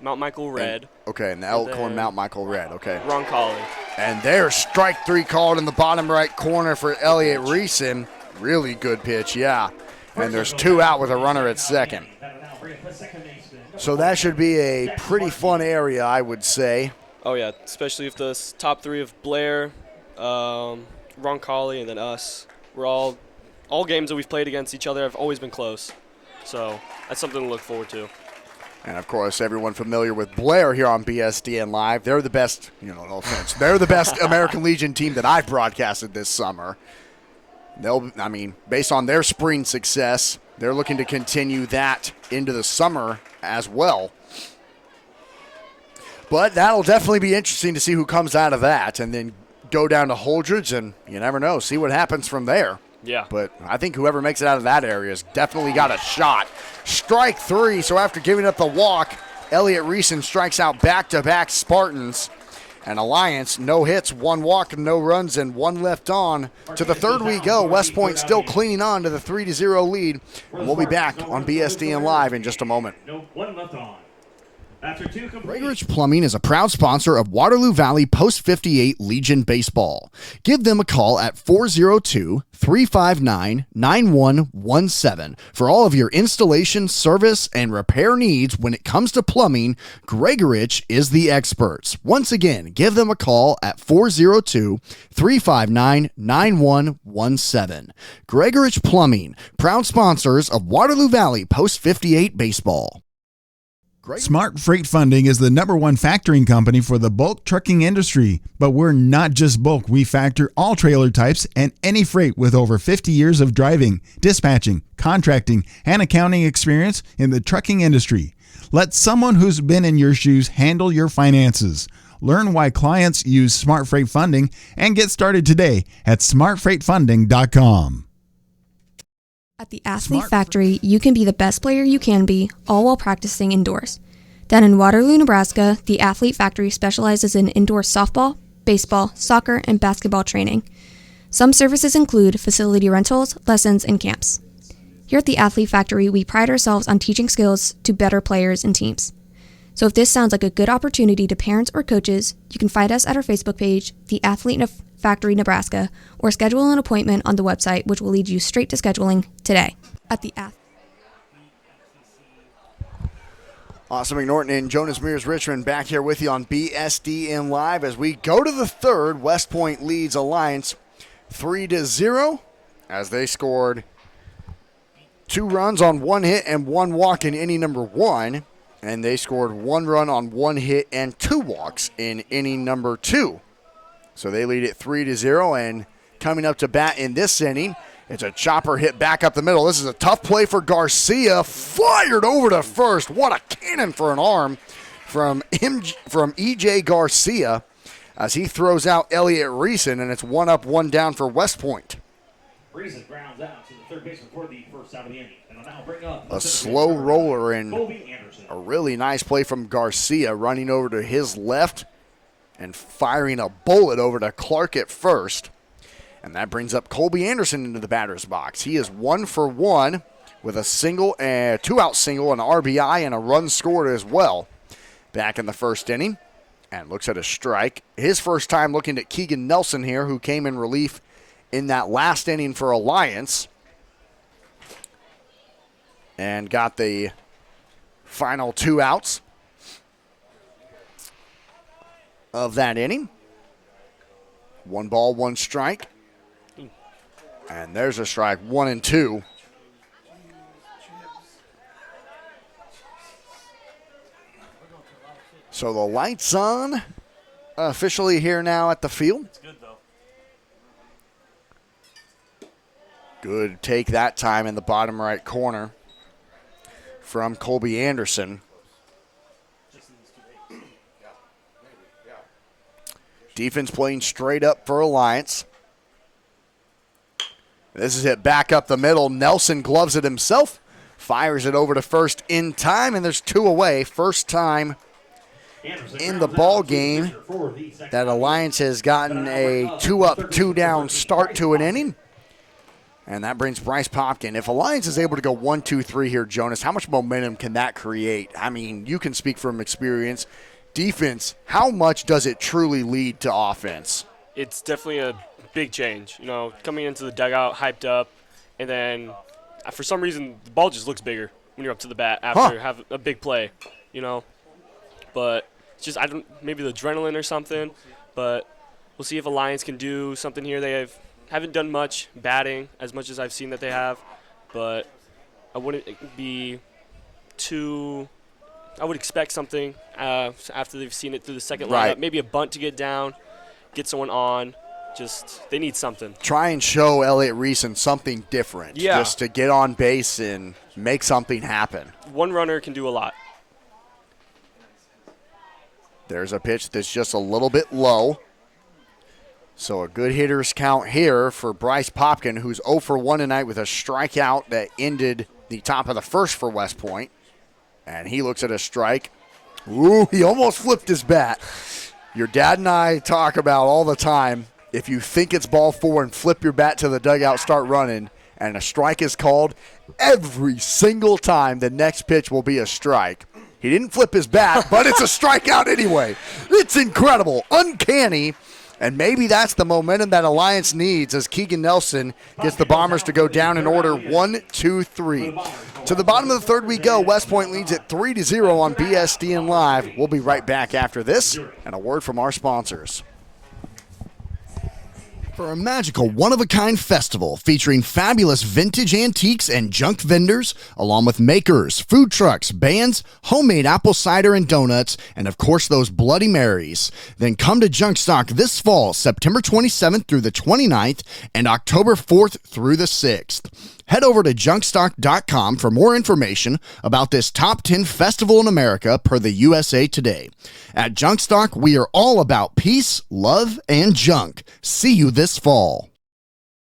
Mount Michael Red, Okay, and the Elkhorn then- Mount Michael Red, okay. Roncalli. And there's strike 3 called in the bottom right corner for Elliott Reeson. Really good pitch, yeah. And there's 2 out with a runner at second. So that should be a pretty fun area, I would say. Oh yeah, especially if the top 3 of Blair, Roncalli, and then us. We're all games that we've played against each other have always been close. So that's something to look forward to. And, of course, everyone familiar with Blair here on BSDN Live. They're the best, no offense, they're the best American Legion team that I've broadcasted this summer. Based on their spring success, they're looking to continue that into the summer as well. But that'll definitely be interesting to see who comes out of that and then go down to Holdridge and you never know, see what happens from there. Yeah. But I think whoever makes it out of that area has definitely got a shot. Strike 3, so after giving up the walk, Elliott Reeson strikes out back-to-back Spartans. And Alliance, no hits, 1 walk, no runs, and 1 left on. To the third we go. West Point still clinging on to the 3-0 lead. And we'll be back on BSDN Live in just a moment. No, 1 left on. After 2 complete. Gregoridge Plumbing is a proud sponsor of Waterloo Valley Post 58 Legion Baseball. Give them a call at 402-359-9117 for all of your installation, service, and repair needs. When it comes to plumbing, Gregoridge is the experts. Once again, give them a call at 402-359-9117. Gregoridge Plumbing, proud sponsors of Waterloo Valley Post 58 Baseball. Smart Freight Funding is the #1 factoring company for the bulk trucking industry. But we're not just bulk. We factor all trailer types and any freight with over 50 years of driving, dispatching, contracting, and accounting experience in the trucking industry. Let someone who's been in your shoes handle your finances. Learn why clients use Smart Freight Funding and get started today at smartfreightfunding.com. At the Athlete Factory, you can be the best player you can be, all while practicing indoors. Down in Waterloo, Nebraska, the Athlete Factory specializes in indoor softball, baseball, soccer, and basketball training. Some services include facility rentals, lessons, and camps. Here at the Athlete Factory, we pride ourselves on teaching skills to better players and teams. So if this sounds like a good opportunity to parents or coaches, you can find us at our Facebook page, The Athlete Factory Nebraska, or schedule an appointment on the website, which will lead you straight to scheduling today. At the Awesome McNorton and Jonas Mears Richmond back here with you on BSDN Live as we go to the third. West Point leads Alliance 3-0 as they scored 2 runs on 1 hit and 1 walk in inning number 1. And they scored 1 run on 1 hit and 2 walks in inning number 2. So they lead it 3-0, and coming up to bat in this inning, it's a chopper hit back up the middle. This is a tough play for Garcia. Fired over to first. What a cannon for an arm from E.J. Garcia as he throws out Elliott Reeson, and it's 1 up, 1 down for West Point. Reeson grounds out to the third baseman for the first out of the inning. And will now bring up A slow roller and Colby Anderson. a really nice play from Garcia running over to his left and firing a bullet over to Clark at first. And that brings up Colby Anderson into the batter's box. He is 1 for 1 with a single, a 2-out single, an RBI, and a run scored as well. Back in the first inning and looks at a strike. His first time looking at Keegan Nelson here, who came in relief in that last inning for Alliance and got the final 2 outs of that inning. 1 ball, 1 strike. And there's a strike, 1-2. So the lights on officially here now at the field. It's good, though. Good take that time in the bottom right corner from Colby Anderson. Defense playing straight up for Alliance. This is hit back up the middle. Nelson gloves it himself. Fires it over to first in time, and there's 2 away. First time in the ball game that Alliance has gotten a 2-up, 2-down start to an inning. And that brings Bryce Popkin. If Alliance is able to go 1-2-3 here, Jonas, how much momentum can that create? I mean, you can speak from experience. Defense, how much does it truly lead to offense? It's definitely a big change. You know, coming into the dugout, hyped up, and then for some reason the ball just looks bigger when you're up to the bat after have a big play. You know, but it's just maybe the adrenaline or something. But we'll see if Alliance can do something here. They haven't done much batting as much as I've seen that they have, but I wouldn't be too. I would expect something after they've seen it through the second lineup. Maybe a bunt to get down, get someone on. Just they need something. Try and show Elliott Reeson something different. Yeah. Just to get on base and make something happen. One runner can do a lot. There's a pitch that's just a little bit low. So a good hitter's count here for Bryce Popkin, who's 0 for 1 tonight with a strikeout that ended the top of the first for West Point. And he looks at a strike. Ooh, he almost flipped his bat. Your dad and I talk about all the time, if you think it's ball 4 and flip your bat to the dugout, start running, and a strike is called, every single time the next pitch will be a strike. He didn't flip his bat, but it's a strikeout anyway. It's incredible, uncanny, and maybe that's the momentum that Alliance needs as Keegan Nelson gets the Bombers to go down in order 1, 2, 3. To the bottom of the third we go. West Point leads at 3-0 on BSDN Live. We'll be right back after this and a word from our sponsors. For a magical one-of-a-kind festival featuring fabulous vintage antiques and junk vendors, along with makers, food trucks, bands, homemade apple cider and donuts, and of course those Bloody Marys, then come to Junkstock this fall, September 27th through the 29th, and October 4th through the 6th. Head over to junkstock.com for more information about this top 10 festival in America per the USA Today. At Junkstock, we are all about peace, love, and junk. See you this fall.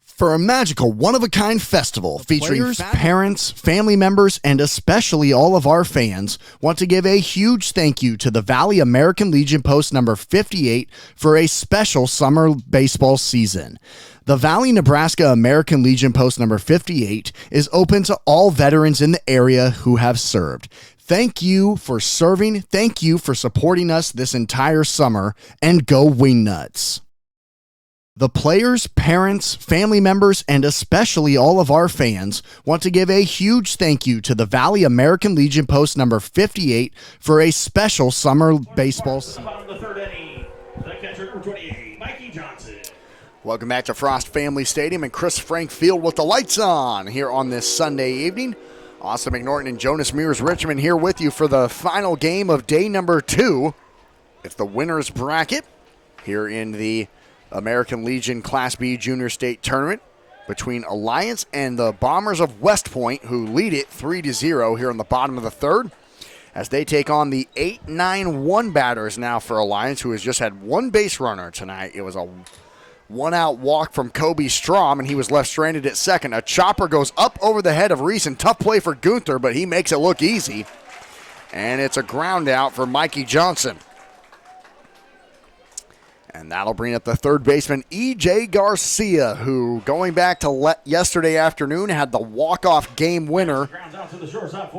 For a magical one-of-a-kind festival featuring players, parents, family members, and especially all of our fans, want to give a huge thank you to the Valley American Legion Post number 58 for a special summer baseball season. The Valley, Nebraska American Legion Post number 58 is open to all veterans in the area who have served. Thank you for serving. Thank you for supporting us this entire summer, and go Wingnuts. The players, parents, family members, and especially all of our fans want to give a huge thank you to the Valley American Legion Post number 58 for a special summer baseball season. Welcome back to Frost Family Stadium and Chris Frank Field with the lights on here on this Sunday evening. Austin McNorton and Jonas Mears Richmond here with you for the final game of day number 2. It's the winner's bracket here in the American Legion Class B Junior State Tournament between Alliance and the Bombers of West Point, who lead it 3-0 here in the bottom of the third, as they take on the 8-9-1 batters now for Alliance, who has just had one base runner tonight. It was a one-out walk from Kobe Strom, and he was left stranded at second. A chopper goes up over the head of Reese, and tough play for Gunther, but he makes it look easy. And it's a ground out for Mikey Johnson. And that'll bring up the third baseman, E.J. Garcia, who, going back to yesterday afternoon, had the walk-off game winner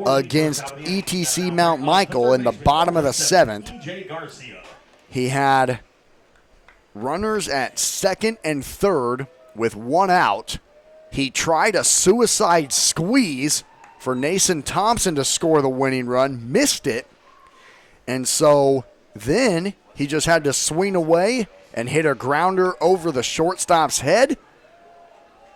against ETC Mount Michael in the bottom of the 7th. He had runners at second and third with one out. He tried a suicide squeeze for Nason Thompson to score the winning run, missed it, and so then he just had to swing away and hit a grounder over the shortstop's head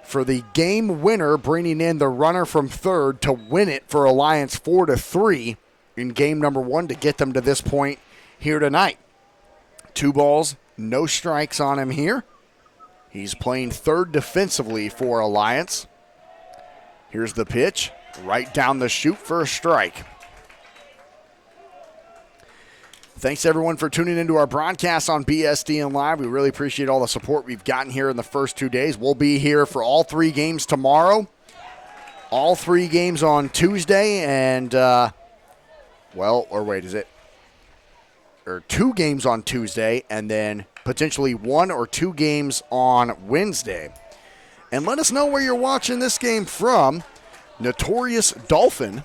for the game winner, bringing in the runner from third to win it for Alliance 4-3 in game number 1 to get them to this point here tonight. 2 balls, no strikes on him here. He's playing third defensively for Alliance. Here's the pitch, right down the chute for a strike. Thanks, everyone, for tuning into our broadcast on BSDN Live. We really appreciate all the support we've gotten here in the first 2 days. We'll be here for all 3 games tomorrow, all 3 games on Tuesday, and, 2 games on Tuesday, and then potentially 1 or 2 games on Wednesday. And let us know where you're watching this game from. Notorious Dolphin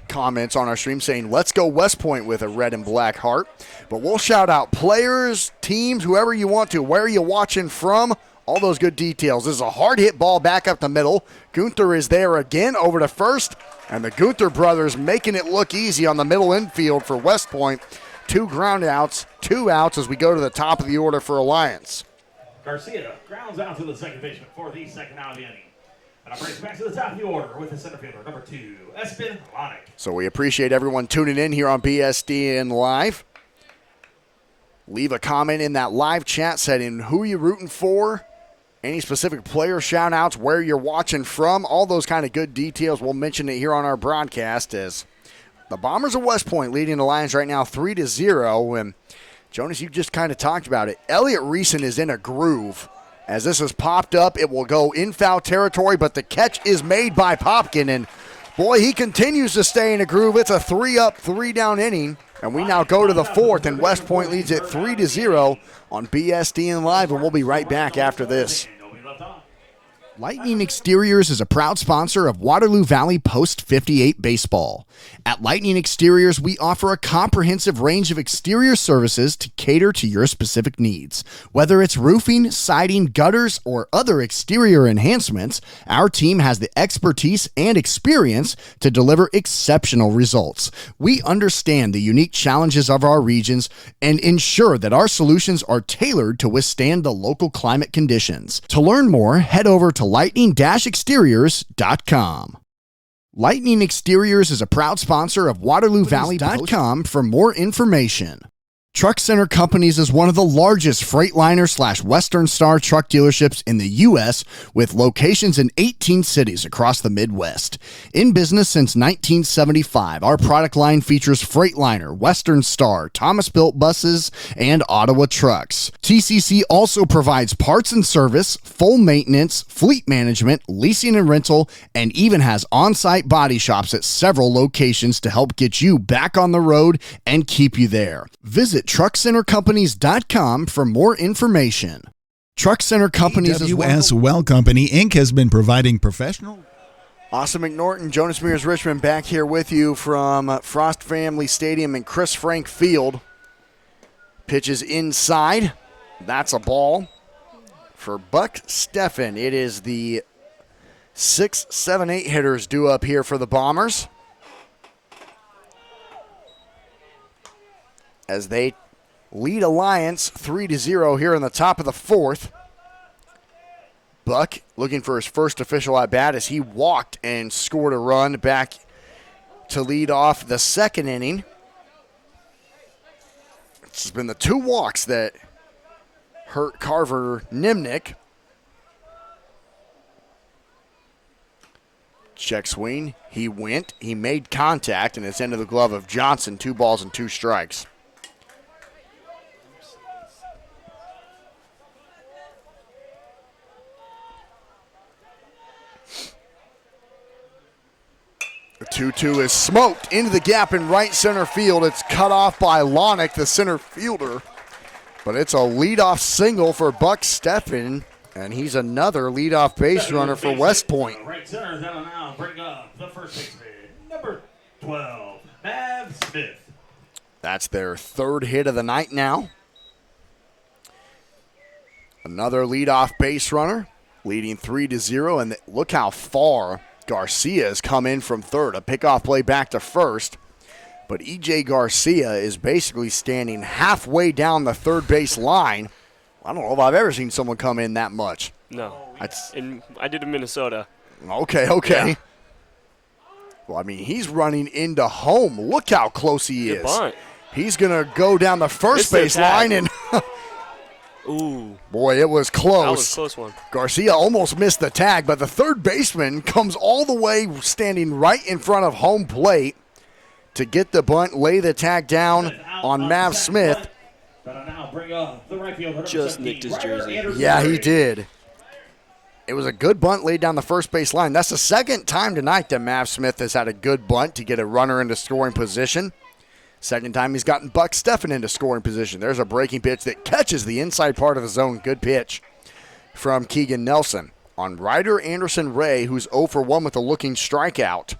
comments on our stream saying, let's go West Point with a red and black heart. But we'll shout out players, teams, whoever you want to. Where are you watching from? All those good details. This is a hard hit ball back up the middle. Gunther is there again over to first. And the Gunther brothers making it look easy on the middle infield for West Point. 2 ground outs, 2 outs as we go to the top of the order for Alliance. Garcia grounds out to the second baseman for the second out of the inning. And brings back to the top of the order with the center fielder, number 2, Espen Lonick. So we appreciate everyone tuning in here on BSDN Live. Leave a comment in that live chat setting who you rooting for, any specific player shout-outs, where you're watching from, all those kind of good details. We'll mention it here on our broadcast as the Bombers of West Point leading the Lions right now 3-0. And Jonas, you just kind of talked about it. Elliot Reeson is in a groove. As this has popped up, it will go in foul territory, but the catch is made by Popkin. And, boy, he continues to stay in a groove. It's a 3-up, 3-down inning. And we now go to the 4th, and West Point leads it 3-0 on BSDN Live, and we'll be right back after this. Lightning Exteriors is a proud sponsor of Waterloo Valley Post 58 Baseball. At Lightning Exteriors, we offer a comprehensive range of exterior services to cater to your specific needs. Whether it's roofing, siding, gutters, or other exterior enhancements, our team has the expertise and experience to deliver exceptional results. We understand the unique challenges of our regions and ensure that our solutions are tailored to withstand the local climate conditions. To learn more, head over to lightning-exteriors.com. Lightning Exteriors is a proud sponsor of WaterlooValley.com for more information. Truck Center Companies is one of the largest Freightliner/Western Star truck dealerships in the U.S. with locations in 18 cities across the Midwest. In business since 1975, our product line features Freightliner, Western Star, Thomas-built buses, and Ottawa trucks. TCC also provides parts and service, full maintenance, fleet management, leasing and rental, and even has on-site body shops at several locations to help get you back on the road and keep you there. Visit TruckCenterCompanies.com for more information. Truck Center Companies is WS Well Company, Inc. has been providing professional. Austin McNorton, Jonas Mears Richmond back here with you from Frost Family Stadium and Chris Frank Field. Pitches inside. That's a ball for Buck Steffen. It is the 6, 7, 8 hitters due up here for the Bombers, as they lead Alliance 3-0 here in the top of the 4th. Buck looking for his first official at-bat as he walked and scored a run back to lead off the second inning. It's been the 2 walks that hurt Carver Nimnick. Check swing. He went. He made contact, and it's into the glove of Johnson. 2 balls and 2 strikes. The 2-2 is smoked into the gap in right center field. It's cut off by Lonick, the center fielder. But it's a leadoff single for Buck Steffen, and he's another leadoff base runner for West Point. Right center, that'll now bring up the first baseman, number 12, Mav Smith. That's their 3rd hit of the night now. Another leadoff base runner. leading 3-0. And look how far Garcia has come in from third. A pickoff play back to first. But E.J. Garcia is basically standing halfway down the third base line. I don't know if I've ever seen someone come in that much. No. That's I did in Minnesota. okay. Yeah. Well, I mean, he's running into home. Look how close he Good is. bunt. He's going to go down the first Missed the base line, and Ooh. boy, it was close. That was a close one. Garcia almost missed the tag, but the third baseman comes all the way standing right in front of home plate to get the bunt, lay the tag down on Mav Smith. Now bring up the right fielder, Just 17, nicked his Ryder jersey. Anderson Yeah, he Ray. did. It was a good bunt laid down the first base line. That's the second time tonight that Mav Smith has had a good bunt to get a runner into scoring position. Second time he's gotten Buck Steffen into scoring position. There's a breaking pitch that catches the inside part of the zone. Good pitch from Keegan Nelson on Ryder Anderson Ray, who's 0 for 1 with a looking strikeout.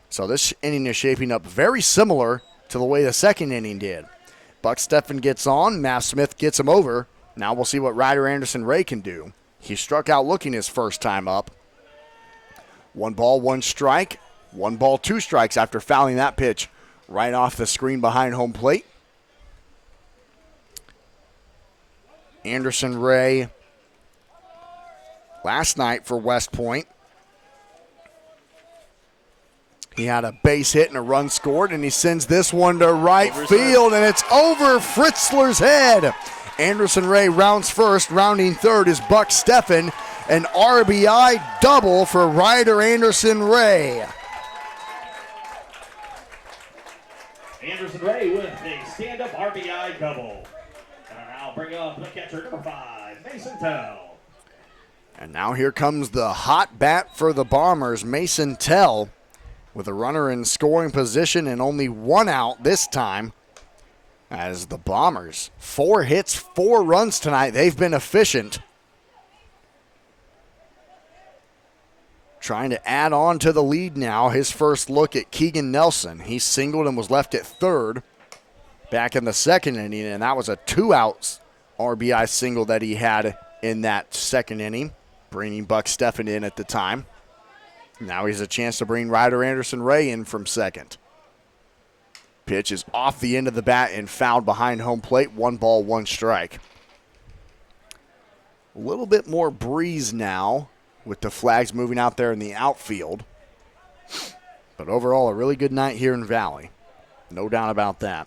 So this inning is shaping up very similar to the way the second inning did. Buck Steffen gets on. Mav Smith gets him over. Now we'll see what Ryder Anderson Ray can do. He struck out looking his first time up. 1 ball, 1 strike. 1 ball, 2 strikes after fouling that pitch right off the screen behind home plate. Anderson Ray last night for West Point. He had a base hit and a run scored, and he sends this one to right field, and it's over Fritzler's head. Anderson Ray rounds first. Rounding third is Buck Steffen. An RBI double for Ryder Anderson Ray. Anderson Ray with a stand-up RBI double. And now bring up the catcher, number 5, Mason Tell. And now here comes the hot bat for the Bombers, Mason Tell, with a runner in scoring position and only 1 out this time. As the Bombers, 4 hits, 4 runs tonight. They've been efficient. Trying to add on to the lead now. His first look at Keegan Nelson. He singled and was left at third back in the second inning, and that was a 2-out RBI single that he had in that second inning, bringing Buck Steffen in at the time. Now he has a chance to bring Ryder Anderson Ray in from second. Pitch is off the end of the bat and fouled behind home plate. 1 ball, 1 strike. A little bit more breeze now with the flags moving out there in the outfield. But overall, a really good night here in Valley. No doubt about that.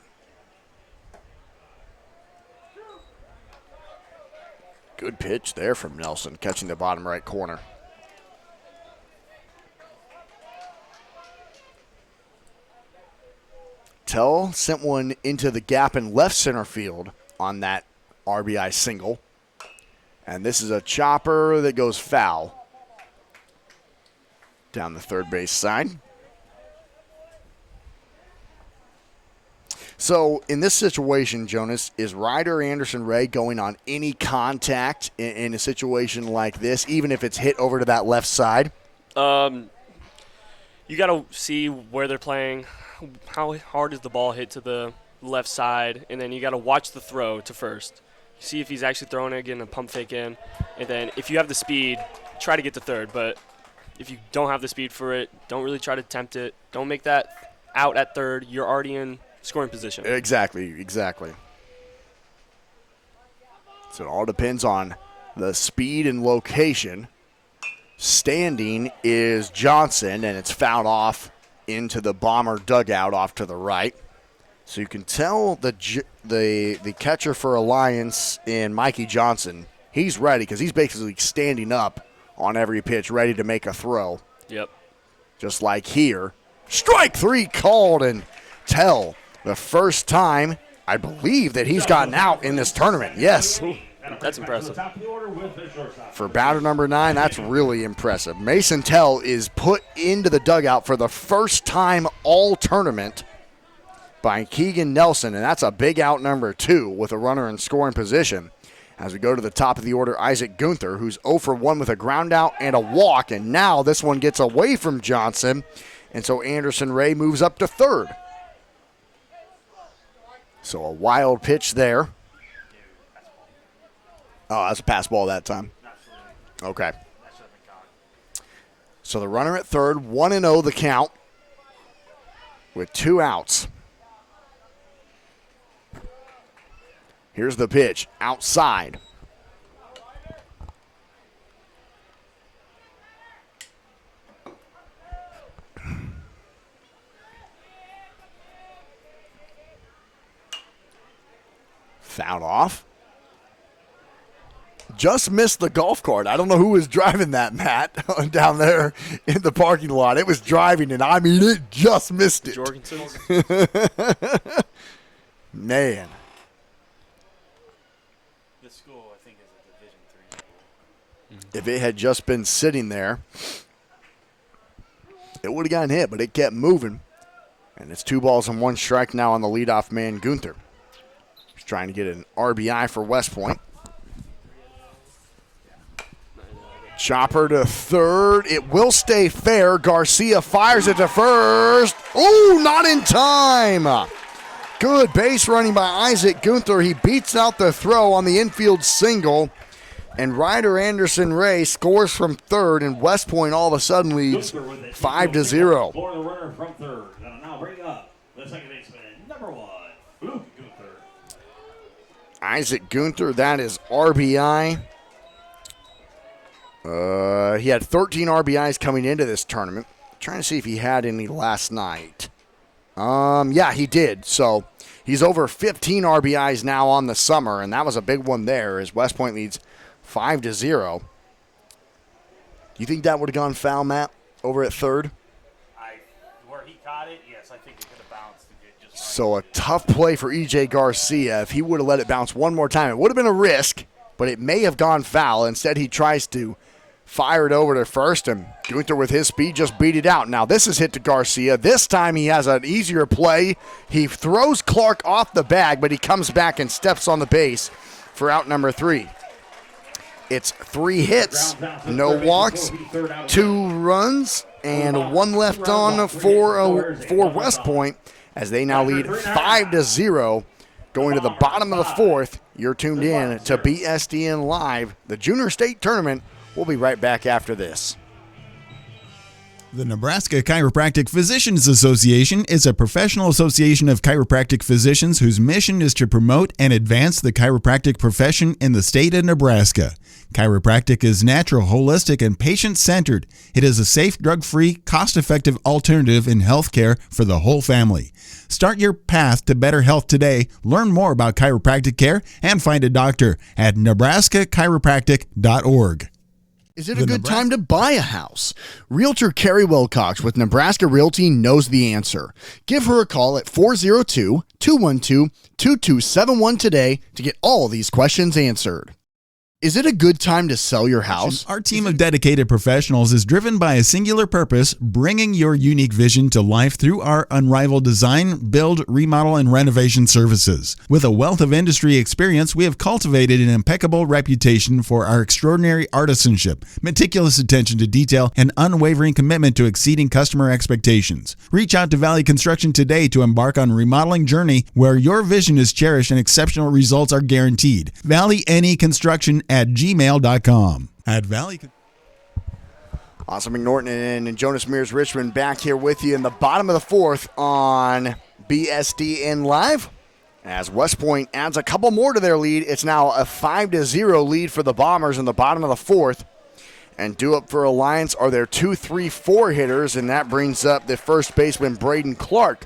Good pitch there from Nelson, catching the bottom right corner. Tell sent one into the gap in left center field on that RBI single. And this is a chopper that goes foul down the third base side. So in this situation, Jonas, is Ryder Anderson Ray going on any contact in a situation like this, even if it's hit over to that left side? You got to see where they're playing, how hard is the ball hit to the left side, and then you got to watch the throw to first. See if he's actually throwing it, getting a pump fake in, and then if you have the speed, try to get to third. But if you don't have the speed for it, don't really try to tempt it. Don't make that out at third. You're already in scoring position. Exactly. So it all depends on the speed and location. Standing is Johnson, and it's fouled off into the Bomber dugout off to the right. So you can tell the catcher for Alliance in Mikey Johnson, he's ready because he's basically standing up on every pitch, ready to make a throw. Yep. Just like here. Strike 3 called, and Tell, the first time, I believe, that he's gotten out in this tournament. Yes. That's impressive. For batter number 9, that's really impressive. Mason Tell is put into the dugout for the first time all tournament by Keegan Nelson, and that's a big out number 2 with a runner in scoring position. As we go to the top of the order, Isaac Gunther, who's 0 for 1 with a ground out and a walk, and now this one gets away from Johnson, and so Anderson Ray moves up to third. So a wild pitch there. Oh, that's a pass ball that time. Okay. That should have been caught. So the runner at third, 1-0 the count with 2 outs. Here's the pitch, outside. Fouled off. Just missed the golf cart. I don't know who was driving that, Matt, down there in the parking lot. It was driving, and I mean, it just missed it. Jorgensen. Man. This school, I think, is a Division III school. If it had just been sitting there, it would have gotten hit, but it kept moving. And it's 2 balls and 1 strike now on the leadoff man, Gunther. He's trying to get an RBI for West Point. Chopper to third. It will stay fair. Garcia fires it to first. Oh, not in time. Good base running by Isaac Gunther. He beats out the throw on the infield single. And Ryder Anderson Ray scores from third, and West Point all of a sudden leads 5-0. For the runner from third. And now bring up the second baseman, number 1, Luke Gunther. Isaac Gunther, that is RBI. He had 13 RBIs coming into this tournament. Trying to see if he had any last night. Yeah, he did. So he's over 15 RBIs now on the summer, and that was a big one there as West Point leads 5-0. Do you think that would have gone foul, Matt, over at third? Where he caught it, yes, I think it could have bounced. So a tough play for E.J. Garcia. If he would have let it bounce one more time, it would have been a risk, but it may have gone foul. Instead, he tries to fire it over to first, and Gunther with his speed just beat it out. Now this is hit to Garcia. This time he has an easier play. He throws Clark off the bag, but he comes back and steps on the base for out number 3. It's 3 hits, no walks, 2 runs, and 1 left on for West Point as they now lead 5-0 going to the bottom of the 4th. You're tuned in to BSDN Live, the Junior State Tournament. We'll be right back after this. The Nebraska Chiropractic Physicians Association is a professional association of chiropractic physicians whose mission is to promote and advance the chiropractic profession in the state of Nebraska. Chiropractic is natural, holistic, and patient-centered. It is a safe, drug-free, cost-effective alternative in healthcare for the whole family. Start your path to better health today. Learn more about chiropractic care and find a doctor at nebraskachiropractic.org. Is it a good time to buy a house? Realtor Carrie Wilcox with Nebraska Realty knows the answer. Give her a call at 402-212-2271 today to get all these questions answered. Is it a good time to sell your house? Our team of dedicated professionals is driven by a singular purpose, bringing your unique vision to life through our unrivaled design, build, remodel, and renovation services. With a wealth of industry experience, we have cultivated an impeccable reputation for our extraordinary artisanship, meticulous attention to detail, and unwavering commitment to exceeding customer expectations. Reach out to Valley Construction today to embark on a remodeling journey where your vision is cherished and exceptional results are guaranteed. Valley NE Construction at gmail.com. At Valley. Awesome McNorton and Jonas Mears Richmond back here with you in the bottom of the 4th on BSDN Live. As West Point adds a couple more to their lead, it's now a 5-0 lead for the Bombers in the bottom of the 4th. And due up for Alliance are their 2-3-4 hitters, and that brings up the first baseman Braden Clark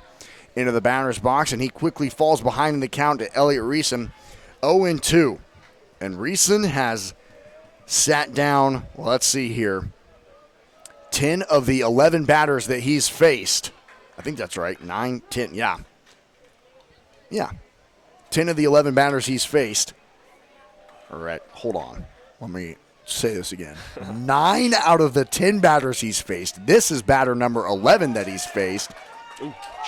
into the batter's box, and he quickly falls behind in the count to Elliot Reeson, 0-2. And Reeson has sat down, well, let's see here, 10 of the 11 batters that he's faced. I think that's right, 9, 10, yeah. Yeah, 10 of the 11 batters he's faced. All right, hold on. Let me say this again. 9 out of the 10 batters he's faced. This is batter number 11 that he's faced.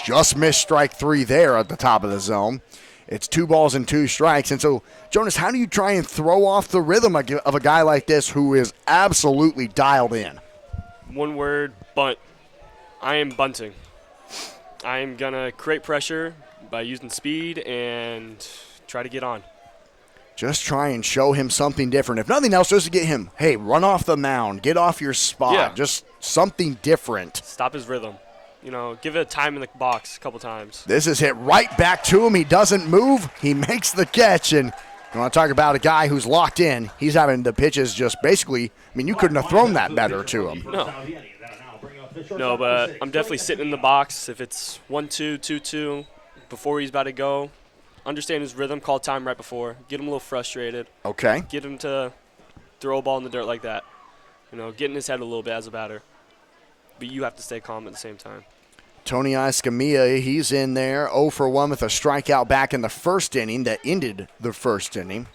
Just missed strike 3 there at the top of the zone. It's 2 balls and 2 strikes. And so, Jonas, how do you try and throw off the rhythm of a guy like this who is absolutely dialed in? One word, bunt. I am bunting. I am going to create pressure by using speed and try to get on. Just try and show him something different. If nothing else, just to get him, hey, run off the mound, get off your spot. Yeah. Just something different. Stop his rhythm. Give it a time in the box a couple times. This is hit right back to him. He doesn't move. He makes the catch. And you want to talk about a guy who's locked in. He's having the pitches just basically, you couldn't have thrown that better to him. No, but I'm definitely sitting in the box. If it's 1-2, 2-2, before he's about to go, understand his rhythm, call time right before, get him a little frustrated. Okay. Get him to throw a ball in the dirt like that. Get in his head a little bit as a batter. But you have to stay calm at the same time. Tony Escamilla, he's in there 0 for 1 with a strikeout back in the first inning that ended the first inning.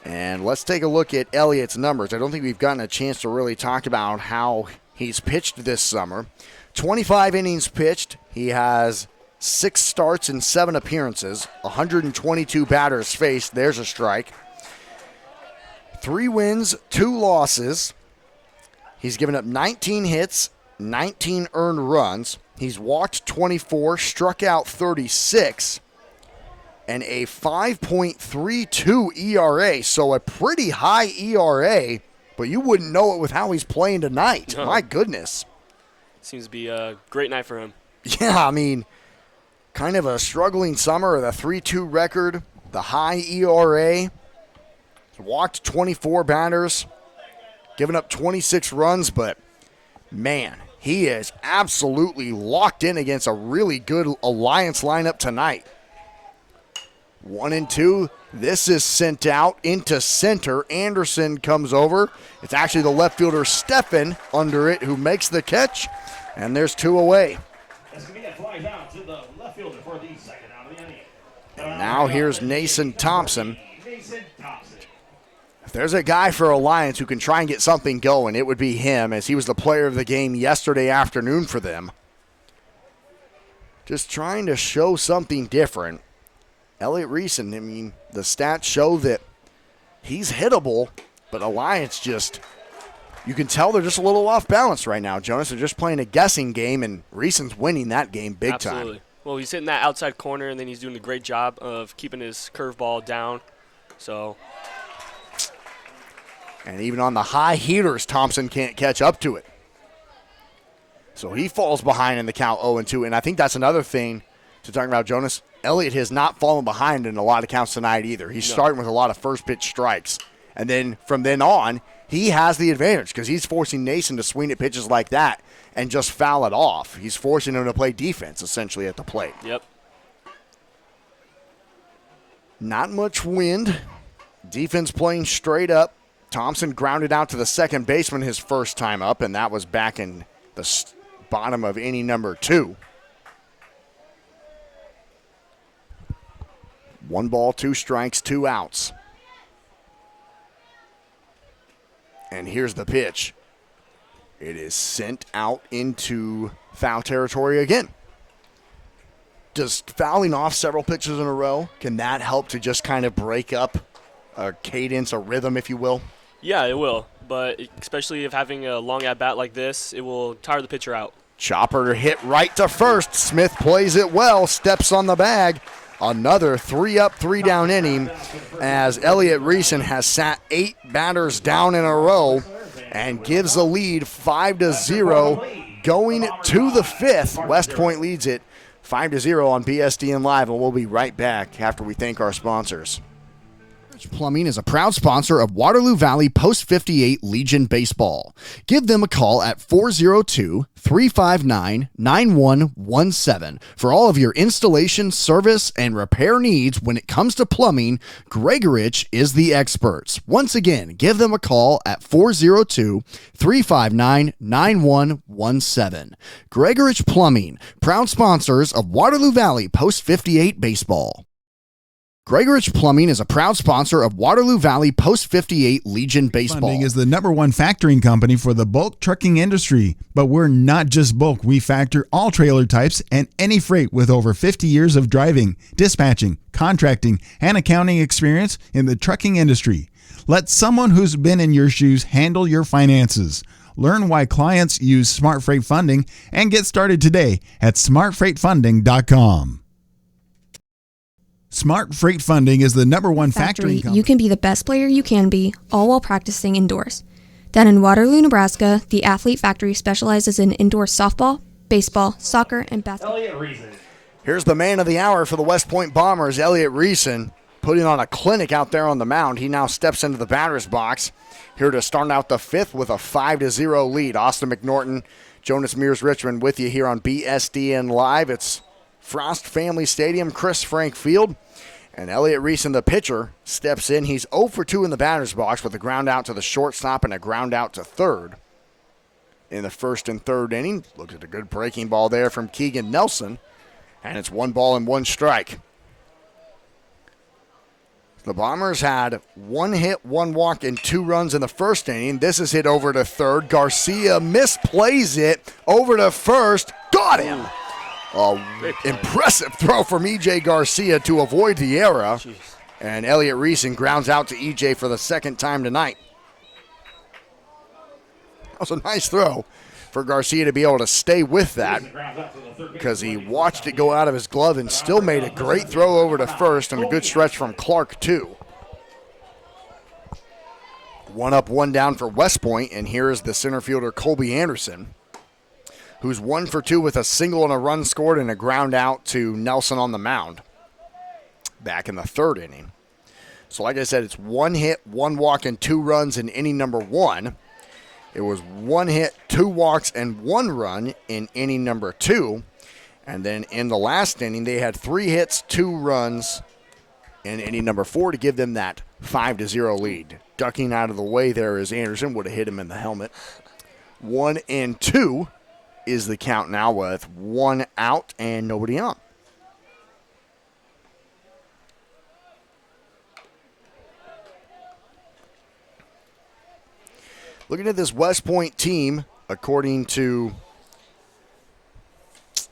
And let's take a look at Elliott's numbers. I don't think we've gotten a chance to really talk about how he's pitched this summer. 25 innings pitched. He has 6 starts and 7 appearances, 122 batters faced. There's a strike. 3 wins, 2 losses. He's given up 19 hits, 19 earned runs. He's walked 24, struck out 36, and a 5.32 ERA. So a pretty high ERA, but you wouldn't know it with how he's playing tonight. No. My goodness. Seems to be a great night for him. Yeah, kind of a struggling summer with a 3-2 record, the high ERA. Walked 24 batters, given up 26 runs, but man, he is absolutely locked in against a really good Alliance lineup tonight. 1-2. This is sent out into center. Anderson comes over. It's actually the left fielder, Steffen, under it, who makes the catch, and there's 2 away. Flies out to the left fielder for the second out of the inning. And now here's Nason Thompson. If there's a guy for Alliance who can try and get something going, it would be him, as he was the player of the game yesterday afternoon for them. Just trying to show something different. Elliott Reeson, the stats show that he's hittable, but Alliance you can tell they're just a little off balance right now, Jonas. They're just playing a guessing game, and Reeson's winning that game big Absolutely. time. Well, he's hitting that outside corner, and then he's doing a great job of keeping his curveball down. So... And even on the high heaters, Thompson can't catch up to it. So he falls behind in the count 0-2. And I think that's another thing to talk about, Jonas. Elliott has not fallen behind in a lot of counts tonight either. He's starting with a lot of first pitch strikes. And then from then on, he has the advantage because he's forcing Nason to swing at pitches like that and just foul it off. He's forcing him to play defense essentially at the plate. Yep. Not much wind. Defense playing straight up. Thompson grounded out to the second baseman his first time up, and that was back in the bottom of inning number 2. 1 ball, 2 strikes, 2 outs. And here's the pitch. It is sent out into foul territory again. Does fouling off several pitches in a row, can that help to just kind of break up a cadence, a rhythm, if you will? Yeah, it will. But especially if having a long at-bat like this, it will tire the pitcher out. Chopper hit right to first. Smith plays it well, steps on the bag. Another 3-up, 3-down inning as Elliott Reeson has sat 8 batters down in a row and gives the lead 5-0 going to the 5th. West Point leads it 5-0 on BSDN Live, and we'll be right back after we thank our sponsors. Plumbing is a proud sponsor of Waterloo Valley Post 58 Legion Baseball. Give them a call at 402-359-9117 for all of your installation, service, and repair needs. When it comes to plumbing, Gregorich is the experts. Once again, give them a call at 402-359-9117. Gregorich Plumbing, proud sponsors of Waterloo Valley Post 58 Baseball. Gregorich Plumbing is a proud sponsor of Waterloo Valley Post 58 Legion Baseball. Funding is the #1 factoring company for the bulk trucking industry. But we're not just bulk. We factor all trailer types and any freight with over 50 years of driving, dispatching, contracting, and accounting experience in the trucking industry. Let someone who's been in your shoes handle your finances. Learn why clients use Smart Freight Funding and get started today at smartfreightfunding.com. Smart Freight Funding is the #1 factoring company. You can be the best player you can be, all while practicing indoors. Down in Waterloo, Nebraska, the Athlete Factory specializes in indoor softball, baseball, soccer, and basketball. Elliot Reason. Here's the man of the hour for the West Point Bombers, Elliot Reason, putting on a clinic out there on the mound. He now steps into the batter's box here to start out the fifth with a 5-0 lead. Austin McNorton, Jonas Mears Richmond with you here on BSDN Live. It's Frost Family Stadium, Chris Frank Field. And Elliot Reason, the pitcher, steps in. He's 0 for 2 in the batter's box with a ground out to the shortstop and a ground out to third. In the first and third inning, looked at a good breaking ball there from Keegan Nelson. And it's 1 ball and 1 strike. The Bombers had 1 hit, 1 walk, and 2 runs in the first inning. This is hit over to third. Garcia misplays it over to first. Got him. Impressive throw from E.J. Garcia to avoid the error. Jeez. And Elliot Reason grounds out to E.J. for the second time tonight. That was a nice throw for Garcia to be able to stay with that, because he watched it go out of his glove and still made a great throw over to first, and a good stretch from Clark, too. 1 up, 1 down for West Point, and here is the center fielder Colby Anderson, who's 1 for 2 with a single and a run scored and a ground out to Nelson on the mound back in the third inning. So like I said, it's 1 hit, 1 walk, and 2 runs in inning number 1. It was 1 hit, 2 walks, and 1 run in inning number 2. And then in the last inning, they had 3 hits, 2 runs in inning number 4 to give them that 5-0 lead. Ducking out of the way there is Anderson, would have hit him in the helmet. 1-2 is the count now with 1 out and nobody on. Looking at this West Point team, according to,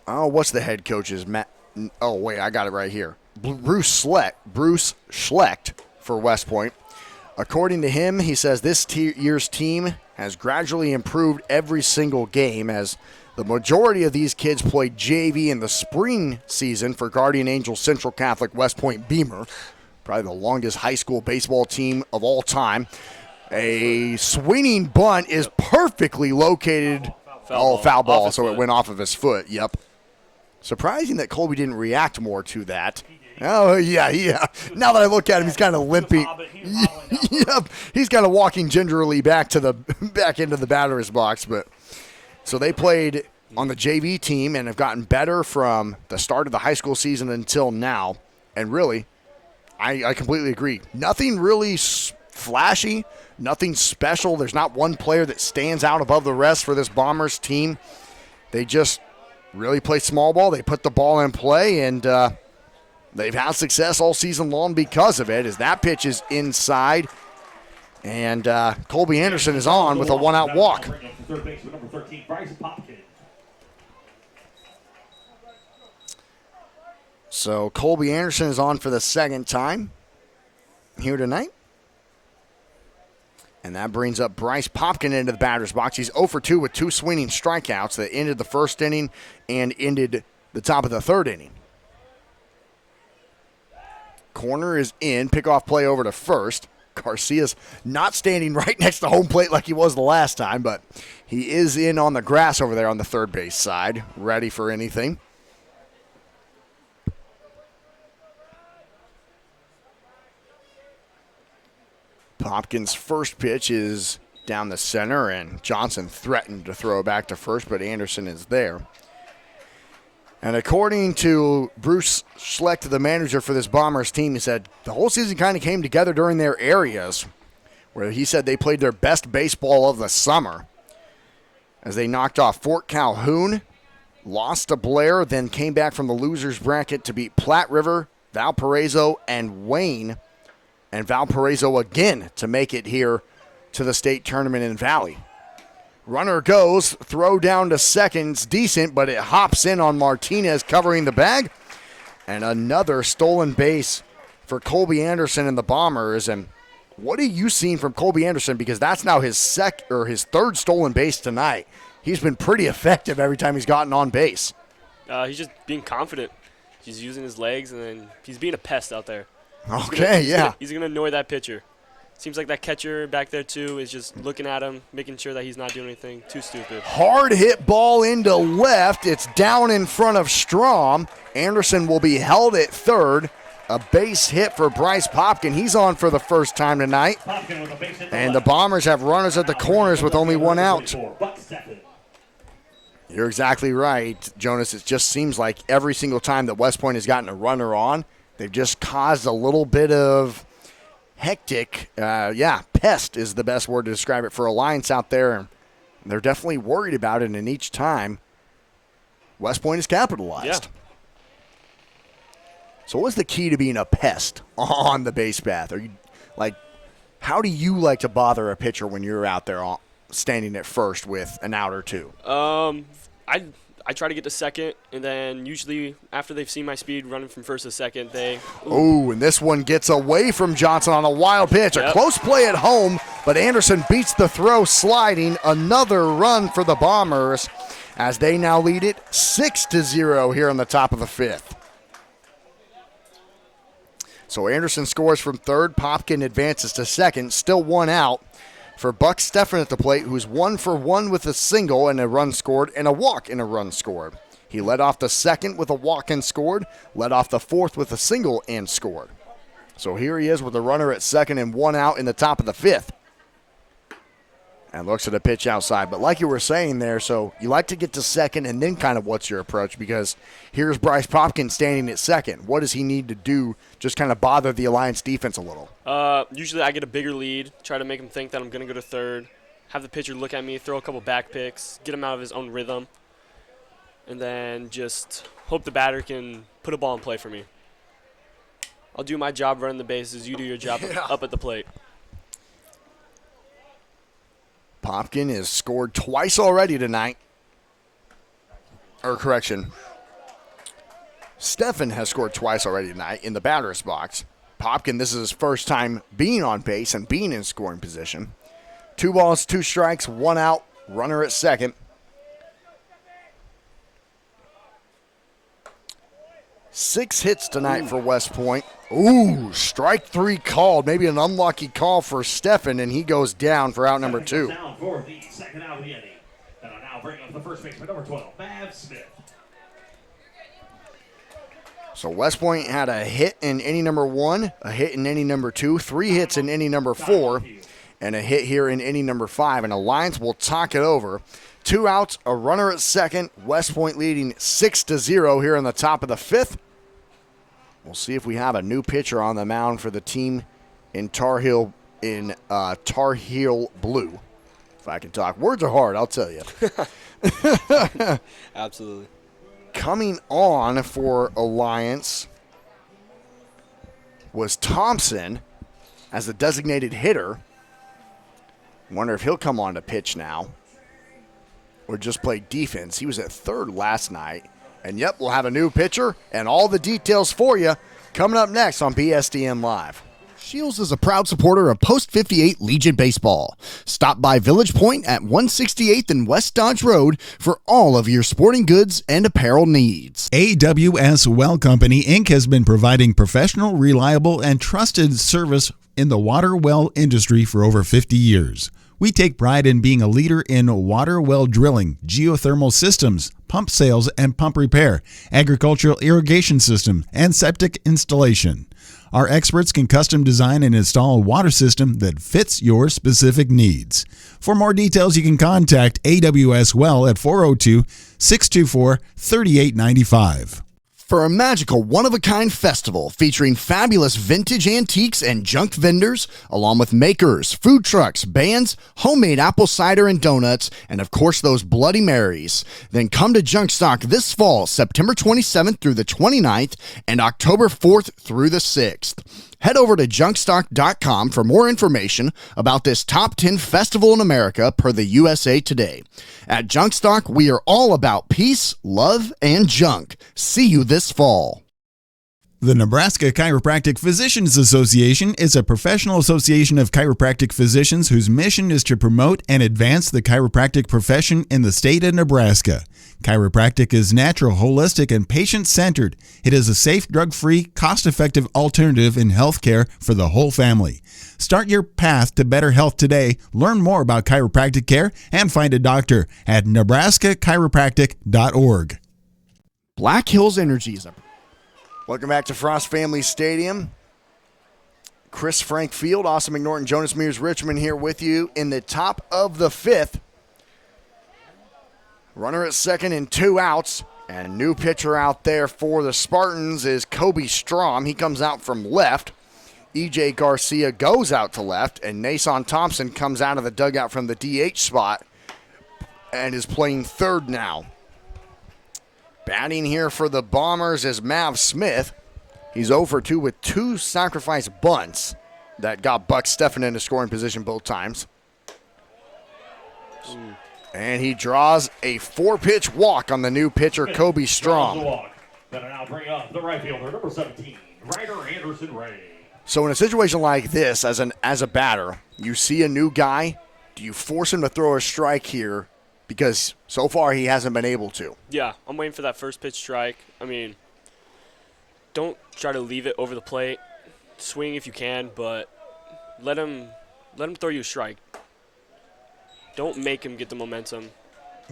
what's the head coach's, I got it right here. Bruce Schlecht for West Point. According to him, he says this year's team has gradually improved every single game, as the majority of these kids played JV in the spring season for Guardian Angels Central Catholic West Point Beamer, probably the longest high school baseball team of all time. A swinging bunt is perfectly located. Foul ball, so it went off of his foot. Yep. Surprising that Colby didn't react more to that. Oh, yeah. Now that I look at him, he's kind of limping. Yep. He's kind of walking gingerly back into the batter's box. But so they played on the JV team and have gotten better from the start of the high school season until now. And really, I completely agree. Nothing really flashy, nothing special. There's not one player that stands out above the rest for this Bombers team. They just really play small ball. They put the ball in play, and they've had success all season long because of it, as that pitch is inside. And Colby Anderson is on with a 1-out walk. So Colby Anderson is on for the second time here tonight. And that brings up Bryce Popkin into the batter's box. He's 0 for 2 with 2 swinging strikeouts that ended the first inning and ended the top of the third inning. Corner is in. Pickoff play over to first. Garcia's not standing right next to home plate like he was the last time, but he is in on the grass over there on the third base side, ready for anything. Popkins' first pitch is down the center, and Johnson threatened to throw back to first, but Anderson is there. And according to Bruce Schlecht, the manager for this Bombers team, he said the whole season kind of came together during their areas, where he said they played their best baseball of the summer, as they knocked off Fort Calhoun, lost to Blair, then came back from the losers bracket to beat Platte River, Valparaiso, and Wayne, and Valparaiso again to make it here to the state tournament in Valley. Runner goes, throw down to second. It's decent, but it hops in on Martinez covering the bag. And another stolen base for Colby Anderson and the Bombers. And what have you seen from Colby Anderson? Because that's now his third stolen base tonight. He's been pretty effective every time he's gotten on base. He's just being confident. He's using his legs, and then he's being a pest out there. Okay, yeah. He's going to annoy that pitcher. Seems like that catcher back there, too, is just looking at him, making sure that he's not doing anything too stupid. Hard hit ball into left. It's down in front of Strom. Anderson will be held at third. A base hit for Bryce Popkin. He's on for the first time tonight. And the Bombers have runners at the corners with only one out. You're exactly right, Jonas. It just seems like every single time that West Point has gotten a runner on, they've just caused a little bit of hectic. Pest is the best word to describe it for Alliance out there. They're definitely worried about it, and each time West Point is capitalized. Yeah. So what's the key to being a pest on the base path? Are you how do you like to bother a pitcher when you're out there standing at first with an out or two? I try to get to second, and then usually after they've seen my speed running from first to second, they. Oh, and this one gets away from Johnson on a wild pitch. A close play at home, but Anderson beats the throw sliding. Another run for the Bombers as they now lead it 6-0 here on the top of the fifth. So Anderson scores from third. Popkin advances to second. Still one out for Buck Steffen at the plate, who's 1 for 1 with a single and a run scored and a walk and a run scored. He led off the second with a walk and scored, led off the fourth with a single and scored. So here he is with a runner at second and one out in the top of the fifth. And looks at a pitch outside. But like you were saying there, so you like to get to second and then kind of what's your approach? Because here's Bryce Popkin standing at second. What does he need to do? Just kind of bother the Alliance defense a little. Usually I get a bigger lead, try to make him think that I'm going to go to third, have the pitcher look at me, throw a couple back picks, get him out of his own rhythm, and then just hope the batter can put a ball in play for me. I'll do my job running the bases. You do your job up at the plate. Popkin has scored twice already tonight. Or correction, Steffen has scored twice already tonight in the batter's box. Popkin, this is his first time being on base and being in scoring position. 2 balls, 2 strikes, 1 out, runner at second. 6 hits tonight for West Point. Ooh, strike 3 called. Maybe an unlucky call for Steffen, and he goes down for out number 2. Down for the second out of the inning. And I'll now bring up the first baseman, number 12, Mav Smith. So West Point had a hit in inning number 1, a hit in inning number 2, 3 hits in inning number 4, and a hit here in inning number 5. And Alliance will talk it over. 2 outs, a runner at second. West Point leading 6-0 here in the top of the 5th. We'll see if we have a new pitcher on the mound for the team in Tar Heel blue. If I can talk. Words are hard, I'll tell you. Absolutely. Coming on for Alliance was Thompson as the designated hitter. Wonder if he'll come on to pitch now or just play defense. He was at third last night. And, yep, we'll have a new pitcher and all the details for you coming up next on BSDN Live. Shields is a proud supporter of Post 58 Legion Baseball. Stop by Village Point at 168th and West Dodge Road for all of your sporting goods and apparel needs. AWS Well Company, Inc. has been providing professional, reliable, and trusted service in the water well industry for over 50 years. We take pride in being a leader in water well drilling, geothermal systems, pump sales and pump repair, agricultural irrigation system, and septic installation. Our experts can custom design and install a water system that fits your specific needs. For more details, you can contact AWS Well at 402-624-3895. For a magical, one-of-a-kind festival featuring fabulous vintage antiques and junk vendors, along with makers, food trucks, bands, homemade apple cider and donuts, and of course those Bloody Marys. Then come to Junk Stock this fall, September 27th through the 29th, and October 4th through the 6th. Head over to junkstock.com for more information about this top 10 festival in America per the USA Today. At Junkstock, we are all about peace, love, and junk. See you this fall. The Nebraska Chiropractic Physicians Association is a professional association of chiropractic physicians whose mission is to promote and advance the chiropractic profession in the state of Nebraska. Chiropractic is natural, holistic, and patient-centered. It is a safe, drug-free, cost-effective alternative in healthcare for the whole family. Start your path to better health today. Learn more about chiropractic care and find a doctor at nebraskachiropractic.org. Black Hills Energy is up. Welcome back to Frost Family Stadium. Chris Frank Field, Austin McNorton, Jonas Mears Richmond here with you in the top of the fifth. Runner at second and 2 outs. And a new pitcher out there for the Spartans is Kobe Strom. He comes out from left. E.J. Garcia goes out to left. And Nason Thompson comes out of the dugout from the DH spot and is playing third now. Batting here for the Bombers is Mav Smith. He's 0 for 2 with 2 sacrifice bunts that got Buck Steffen into scoring position both times. And he draws a 4-pitch walk on the new pitcher, Kobe Strom. That'll now bring up the right fielder, number 17, Ryder Anderson Ray. So in a situation like this, as a batter, you see a new guy, do you force him to throw a strike here? Because so far he hasn't been able to. Yeah, I'm waiting for that first pitch strike. I mean, don't try to leave it over the plate. Swing if you can, but let him throw you a strike. Don't make him get the momentum.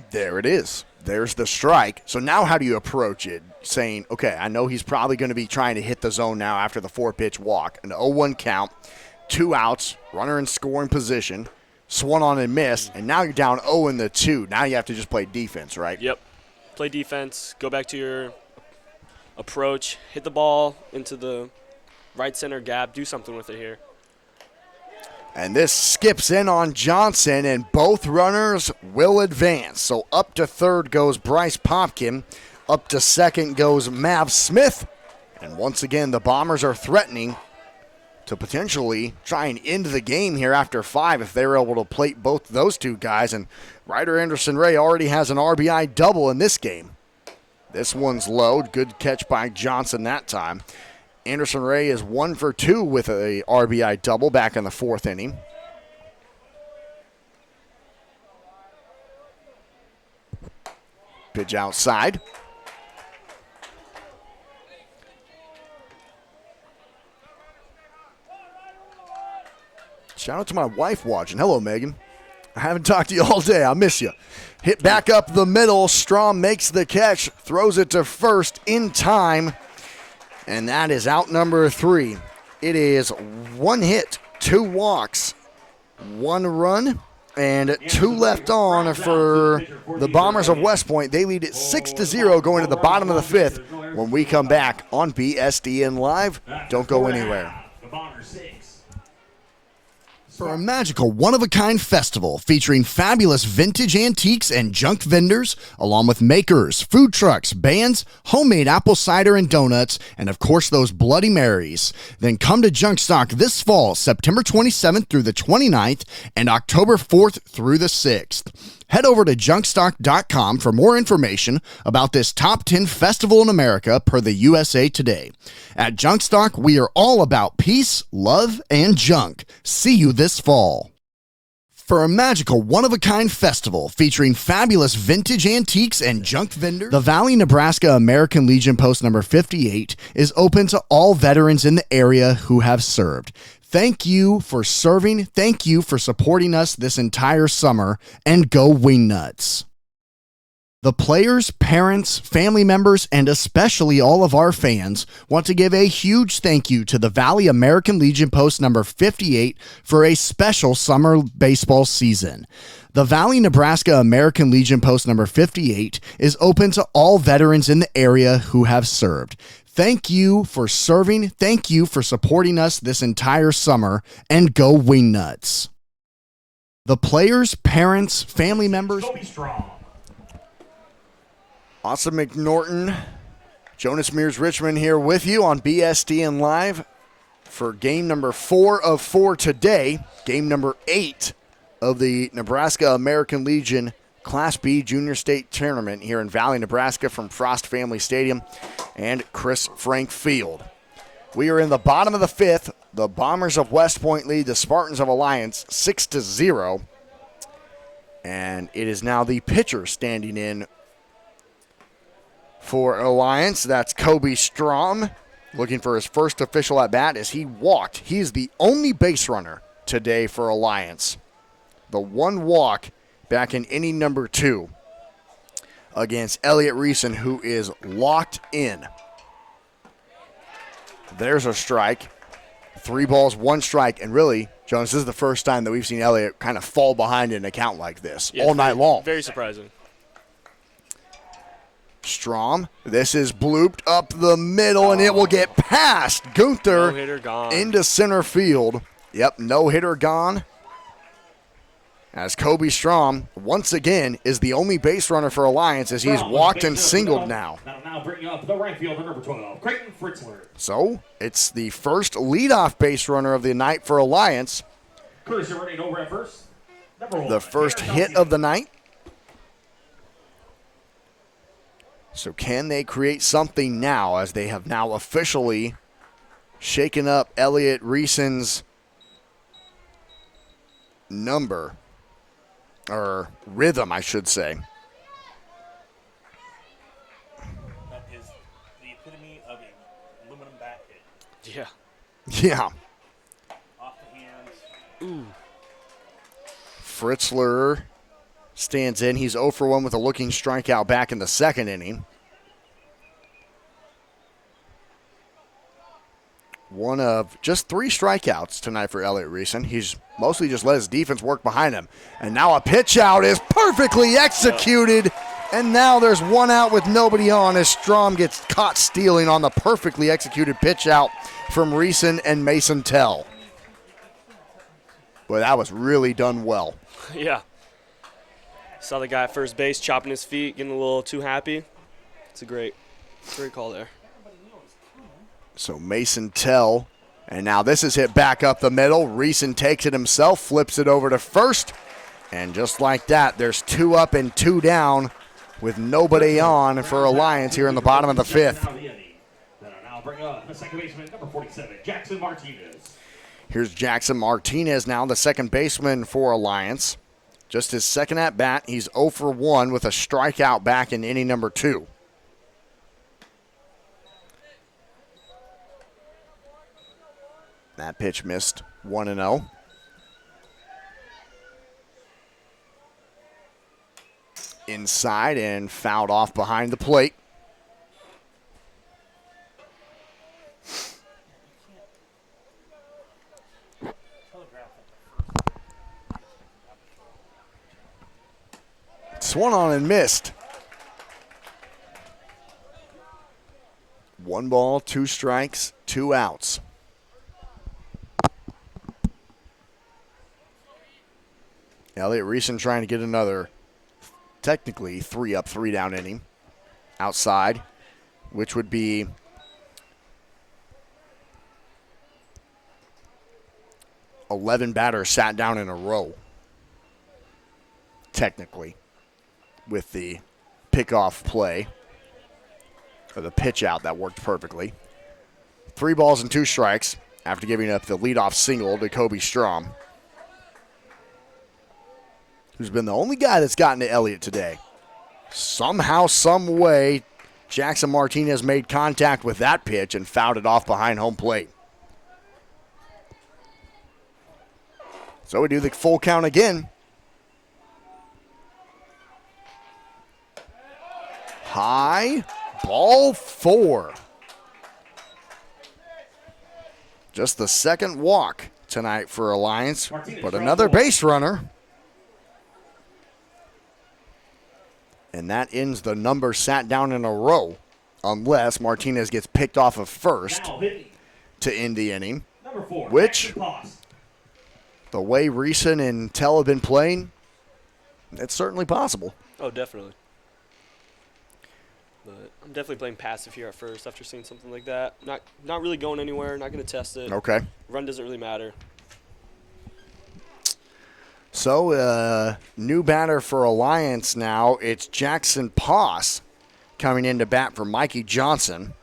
There it is. There's the strike. So now how do you approach it? Saying, okay, I know he's probably going to be trying to hit the zone now after the 4-pitch walk. An 0-1 count, 2 outs, runner in scoring position. Swung on and missed, and now you're down 0-2. Now you have to just play defense, right? Yep. Play defense. Go back to your approach. Hit the ball into the right center gap. Do something with it here. And this skips in on Johnson, and both runners will advance. So up to third goes Bryce Popkin. Up to second goes Mav Smith. And once again, the Bombers are threatening to potentially try and end the game here after 5 if they're able to plate both those two guys. And Ryder Anderson Ray already has an RBI double in this game. This one's low. Good catch by Johnson that time. Anderson Ray is 1 for 2 with a RBI double back in the 4th inning. Pitch outside. Shout out to my wife watching. Hello, Megan. I haven't talked to you all day. I miss you. Hit back up the middle. Strom makes the catch, throws it to first in time, and that is out number 3. It is 1 hit, 2 walks, 1 run, and 2 left on for the Bombers of West Point. They lead it 6-0 going to the bottom of the 5th when we come back on BSDN Live. Don't go anywhere. The Bombers 6. For a magical one-of-a-kind festival featuring fabulous vintage antiques and junk vendors, along with makers, food trucks, bands, homemade apple cider and donuts, and of course those Bloody Marys. Then come to Junk Stock this fall, September 27th through the 29th, and October 4th through the 6th. Head over to junkstock.com for more information about this top 10 festival in America per the USA Today. At Junkstock, we are all about peace, love, and junk. See you this fall. For a magical one-of-a-kind festival featuring fabulous vintage antiques and junk vendors, the Valley, Nebraska American Legion Post number 58 is open to all veterans in the area who have served. Thank you for serving. Thank you for supporting us this entire summer, and go Wingnuts. The players, parents, family members, and especially all of our fans want to give a huge thank you to the Valley American Legion Post number 58 for a special summer baseball season. The Valley, Nebraska American Legion Post number 58 is open to all veterans in the area who have served. Thank you for serving. Thank you for supporting us this entire summer, and go Wingnuts. The players, parents, family members. Kobe Strom. Austin McNorton, Jonas Mears Richmond here with you on BSDN Live for game number 4 of 4 today. Game number 8 of the Nebraska American Legion Class B Junior State Tournament here in Valley, Nebraska from Frost Family Stadium and Chris Frank Field. We are in the bottom of the fifth. The Bombers of West Point lead the Spartans of Alliance 6-0. And it is now the pitcher standing in for Alliance. That's Kobe Strom, looking for his first official at-bat as he walked. He is the only base runner today for Alliance. The one walk back in inning number 2 against Elliott Reeson, who is locked in. There's a strike. 3 balls, 1 strike. And really, Jones, this is the first time that we've seen Elliott kind of fall behind in an account like this all night long. Very surprising. Strom, this is blooped up the middle, and it will get past Gunther No-hitter gone. into center field. Yep, no-hitter gone. As Kobe Strom, once again, is the only base runner for Alliance as he's walked and singled now. That'll now bring up the right fielder, number 12, Creighton Fritzler. So, it's the first leadoff base runner of the night for Alliance. Courtesy running over at first, number 1. The first hit of the night. So can they create something now as they have now officially shaken up Elliott Reeson's number, or rhythm, I should say. That is the epitome of an aluminum bat hit. Yeah. Yeah. Off the hands. Ooh. Fritzler stands in. He's 0 for 1 with a looking strikeout back in the second inning. One of just 3 strikeouts tonight for Elliott Reeson. He's mostly just let his defense work behind him. And now a pitch out is perfectly executed. And now there's 1 out with nobody on as Strom gets caught stealing on the perfectly executed pitch out from Reeson and Mason Tell. Boy, that was really done well. Yeah. Saw the guy at first base chopping his feet, getting a little too happy. It's a great call there. So Mason Tell, and now this is hit back up the middle. Reeson takes it himself, flips it over to first, and just like that, there's 2 up and 2 down with nobody on for Alliance here in the bottom of the 5th. That'll now bring up the second baseman, number 47, Jackson Martinez. Here's Jackson Martinez now, the second baseman for Alliance. Just his second at bat. He's 0 for 1 with a strikeout back in inning number 2. That pitch missed 1-0. Inside and fouled off behind the plate. Swung on and missed. 1 ball, 2 strikes, 2 outs. Elliott Reeson trying to get another, technically 3 up, 3 down inning outside, which would be $11 batters sat down in a row, technically, with the pickoff play, or the pitch out that worked perfectly. 3 balls and 2 strikes after giving up the leadoff single to Kobe Strom, who's been the only guy that's gotten to Elliott today. Somehow, some way, Jackson Martinez made contact with that pitch and fouled it off behind home plate. So we do the full count again. High, ball 4. Just the second walk tonight for Alliance, but another base runner. And that ends the number sat down in a row, unless Martinez gets picked off of first to end the inning, Number 4, which, Jackson Poss. the way Reeson and Tell have been playing, it's certainly possible. Oh, definitely. But I'm definitely playing passive here at first after seeing something like that. Not really going anywhere, not going to test it. Okay. Run doesn't really matter. So, new batter for Alliance now. It's Jackson Poss coming in to bat for Mikey Johnson.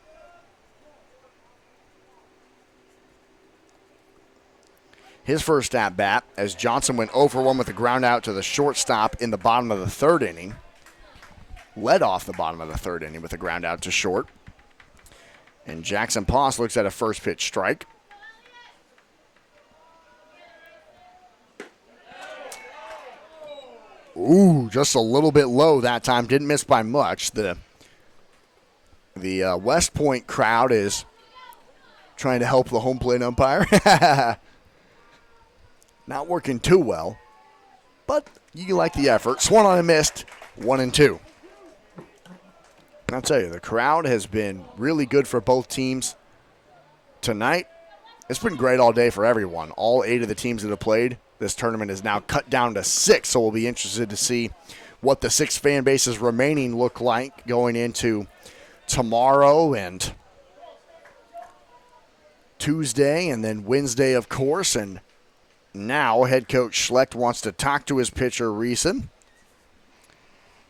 his first at bat as Johnson went 0 for 1 with a ground out to the shortstop in the bottom of the third inning. Led off the bottom of the third inning with a ground out to short. And Jackson Poss looks at a first pitch strike. Ooh, just a little bit low that time. Didn't miss by much. The West Point crowd is trying to help the home plate umpire. Not working too well, but you like the effort. Swung on and missed, 1-2. I'll tell you, the crowd has been really good for both teams tonight. It's been great all day for everyone. All 8 of the teams that have played. This tournament is now cut down to 6, so we'll be interested to see what the 6 fan bases remaining look like going into tomorrow and Tuesday and then Wednesday, of course. And now head coach Schlecht wants to talk to his pitcher, Reeson.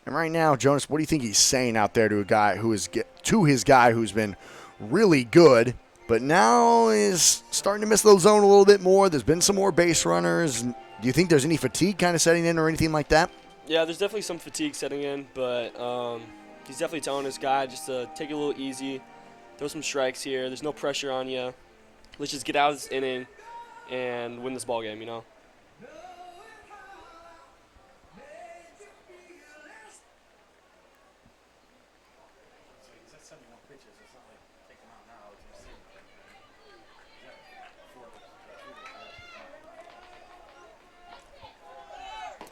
And right now, Jonas, what do you think he's saying out there to his guy who's been really good, but now is starting to miss the zone a little bit more? There's been some more base runners. Do you think there's any fatigue kind of setting in or anything like that? Yeah, there's definitely some fatigue setting in, but he's definitely telling his guy just to take it a little easy, throw some strikes here. There's no pressure on you. Let's just get out of this inning and win this ball game, you know?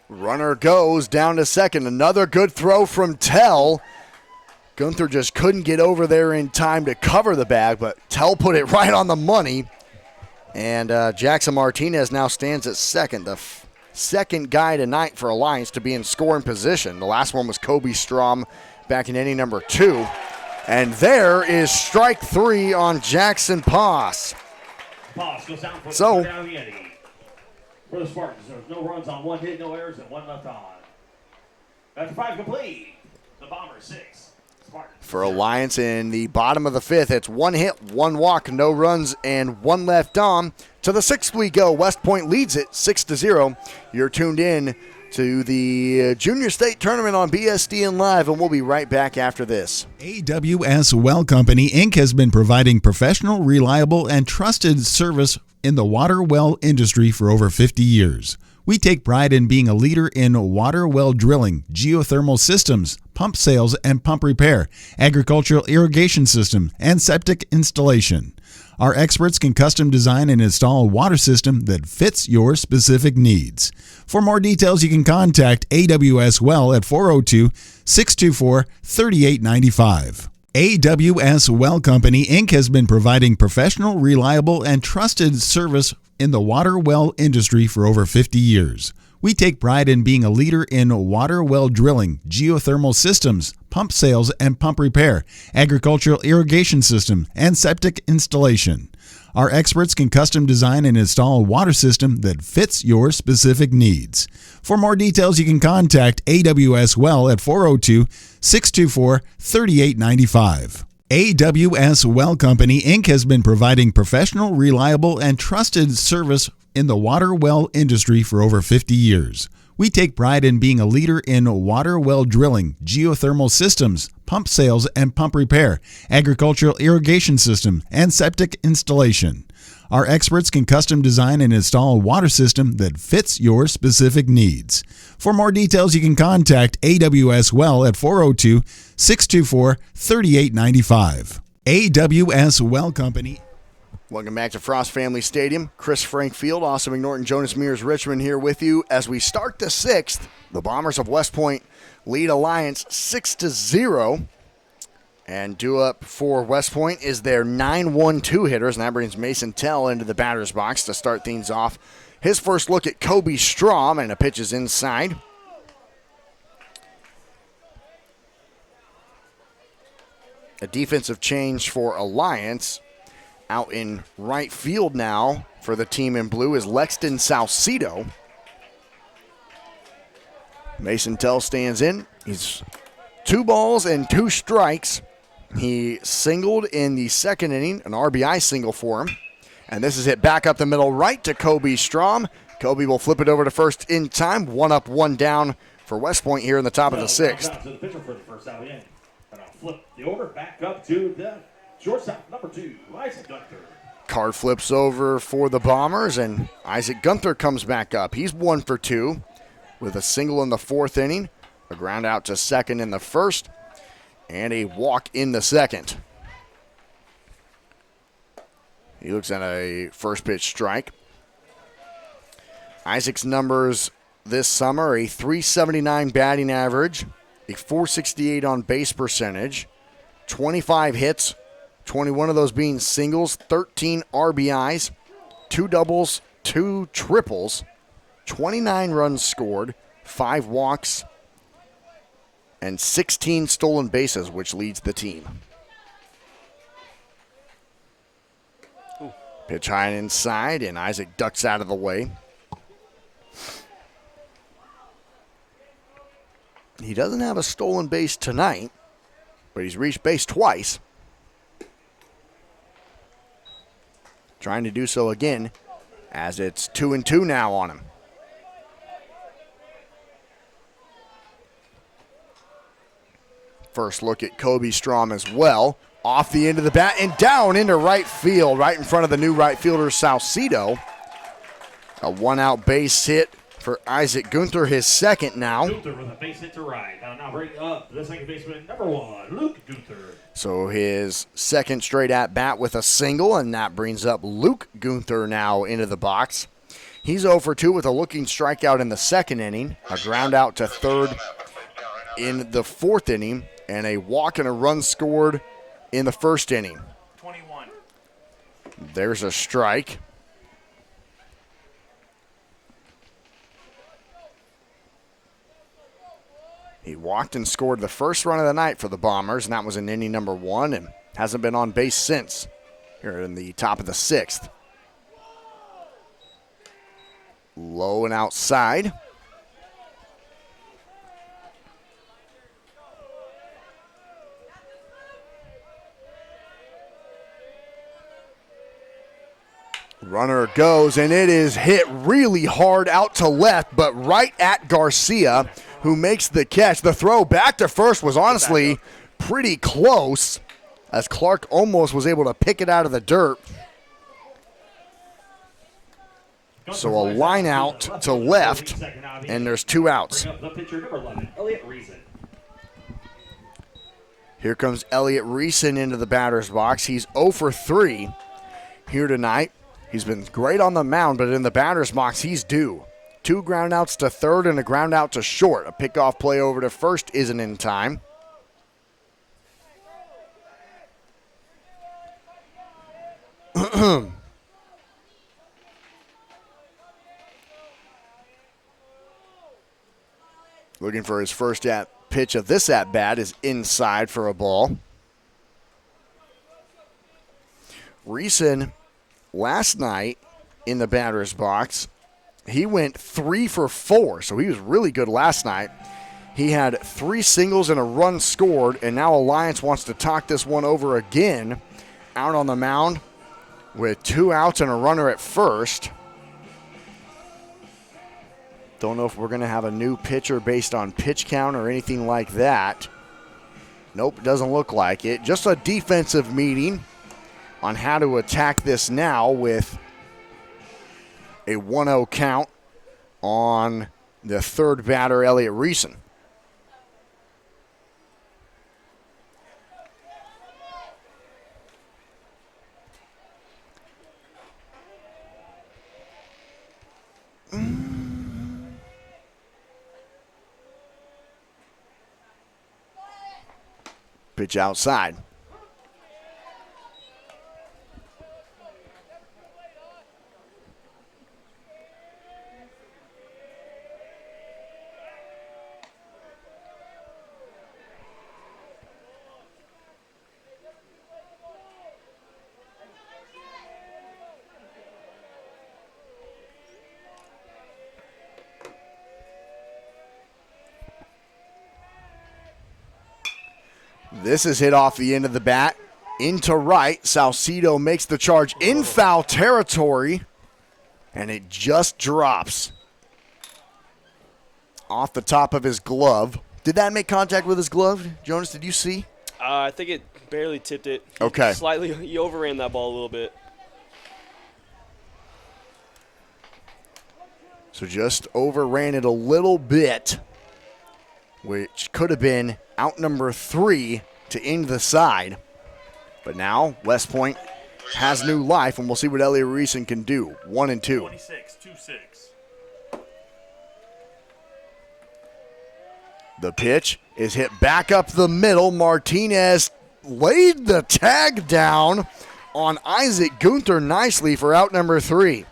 Runner goes down to second. Another good throw from Tell. Gunther just couldn't get over there in time to cover the bag, but Tell put it right on the money. And Jackson Martinez now stands at second. The second guy tonight for Alliance to be in scoring position. The last one was Kobe Strom back in inning number 2. And there is strike 3 on Jackson Poss. Poss goes down for the down the inning. For the Spartans, there's no runs on 1 hit, no errors, and 1 left on. After 5 complete, the Bombers 6. Spartans. For Alliance in the bottom of the 5th, it's 1 hit, 1 walk, no runs, and 1 left on. To the 6th we go. West Point leads it 6-0. You're tuned in to the Junior State Tournament on BSDN Live, and we'll be right back after this. AWS Well Company, Inc. has been providing professional, reliable, and trusted service in the water well industry for over 50 years. We take pride in being a leader in water well drilling, geothermal systems, pump sales and pump repair, agricultural irrigation system, and septic installation. Our experts can custom design and install a water system that fits your specific needs. For more details, you can contact AWS Well at 402-624-3895. AWS Well Company, Inc. has been providing professional, reliable, and trusted service in the water well industry for over 50 years. We take pride in being a leader in water well drilling, geothermal systems, pump sales and pump repair, agricultural irrigation system, and septic installation. Our experts can custom design and install a water system that fits your specific needs. For more details, you can contact AWS Well at 402-624-3895. AWS Well Company, Inc. has been providing professional, reliable, and trusted service in the water well industry for over 50 years. We take pride in being a leader in water well drilling, geothermal systems, pump sales and pump repair, agricultural irrigation system, and septic installation. Our experts can custom design and install a water system that fits your specific needs. For more details, you can contact AWS Well at 402-624-3895. AWS Well Company. Welcome back to Frost Family Stadium. Chris Frank Field, Austin McNorton, Jonas Mears Richmond here with you as we start the 6th. The Bombers of West Point lead Alliance 6-0. And due up for West Point is their 9-1-2 hitters, and that brings Mason Tell into the batter's box to start things off. His first look at Kobe Strom, and a pitch is inside. A defensive change for Alliance. Out in right field now for the team in blue is Lexton Salcido. Mason Tell stands in. He's 2 balls and 2 strikes. He singled in the 2nd inning, an RBI single for him. And this is hit back up the middle right to Kobe Strom. Kobe will flip it over to first in time. 1 up, 1 down for West Point here in the top of the 6th. To the pitcher for the first out in. And I'll flip the order back up to the shortstop, number 2, Isaac Gunther. Card flips over for the Bombers, and Isaac Gunther comes back up. He's 1 for 2 with a single in the 4th inning, a ground out to second in the 1st, and a walk in the 2nd. He looks at a first pitch strike. Isaac's numbers this summer: a .379 batting average, a .468 on base percentage, 25 hits, 21 of those being singles, 13 RBIs, 2 doubles, 2 triples, 29 runs scored, 5 walks, and 16 stolen bases, which leads the team. Ooh. Pitch high and inside, and Isaac ducks out of the way. He doesn't have a stolen base tonight, but he's reached base twice. Trying to do so again, as it's 2-2 now on him. First look at Kobe Strom as well. Off the end of the bat and down into right field, right in front of the new right fielder, Salcido. A 1-out base hit for Isaac Gunther, his 2nd now. Gunther with a base hit to right. Now bring up the second baseman, number 1, Luke Gunther. So his 2nd straight at bat with a single, and that brings up Luke Gunther now into the box. He's 0 for 2 with a looking strikeout in the 2nd inning, a ground out to 3rd in the 4th inning, and a walk and a run scored in the 1st inning. 21. There's a strike. He walked and scored the first run of the night for the Bombers, and that was in inning number 1, and hasn't been on base since. Here in the top of the 6th. Low and outside. Runner goes, and it is hit really hard out to left, but right at Garcia, who makes the catch. The throw back to first was honestly pretty close, as Clark almost was able to pick it out of the dirt. So a line out to left, and there's 2 outs. Bring up the pitcher, number 11, Elliot Reason. Here comes Elliot Reason into the batter's box. He's 0 for 3 here tonight. He's been great on the mound, but in the batter's box, he's due. 2 ground outs to 3rd and a ground out to short. A pickoff play over to 1st isn't in time. Looking for his first pitch of this at-bat is inside for a ball. Reason, last night in the batter's box, he went 3 for 4, so he was really good last night. He had 3 singles and a run scored, and now Alliance wants to talk this one over again out on the mound with 2 outs and a runner at first. Don't know if we're going to have a new pitcher based on pitch count or anything like that. Nope, doesn't look like it. Just a defensive meeting on how to attack this now with a 1-0 count on the 3rd batter, Elliot Reason. Pitch outside. This is hit off the end of the bat into right. Salcido makes the charge in foul territory, and it just drops off the top of his glove. Did that make contact with his glove? Jonas, did you see? I think it barely tipped it. Okay. He overran that ball a little bit. So just overran it a little bit, which could have been out number 3 to end the side. But now West Point has new life, and we'll see what Elliot Reeson can do. 1 and 2. 26-26. The pitch is hit back up the middle. Martinez laid the tag down on Isaac Gunther nicely for out number 3.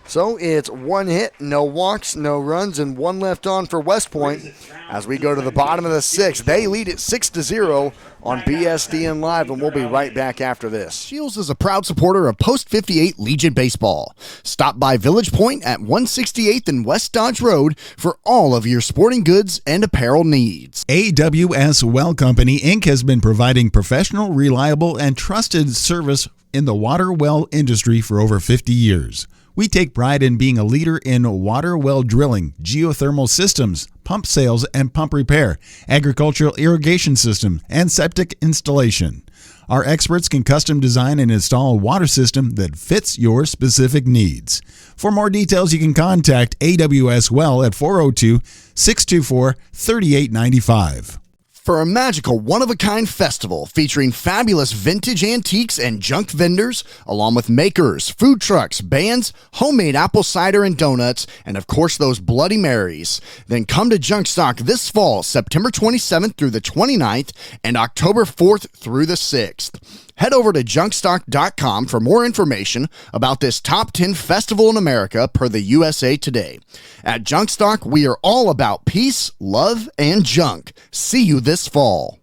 So it's 1 hit, no walks, no runs, and 1 left on for West Point. As we go to the bottom of the 6th, they lead it 6-0 on BSDN Live, and we'll be right back after this. Shields is a proud supporter of Post 58 Legion Baseball. Stop by Village Point at 168th and West Dodge Road for all of your sporting goods and apparel needs. AWS Well Company, Inc. has been providing professional, reliable, and trusted service in the water well industry for over 50 years. We take pride in being a leader in water well drilling, geothermal systems, pump sales and pump repair, agricultural irrigation system, and septic installation. Our experts can custom design and install a water system that fits your specific needs. For more details, you can contact AWS Well at 402-624-3895. For a magical, one-of-a-kind festival featuring fabulous vintage antiques and junk vendors, along with makers, food trucks, bands, homemade apple cider and donuts, and of course those Bloody Marys. Then come to Junk Stock this fall, September 27th through the 29th, and October 4th through the 6th. Head over to junkstock.com for more information about this top 10 festival in America per the USA Today. At Junkstock, we are all about peace, love, and junk. See you this fall.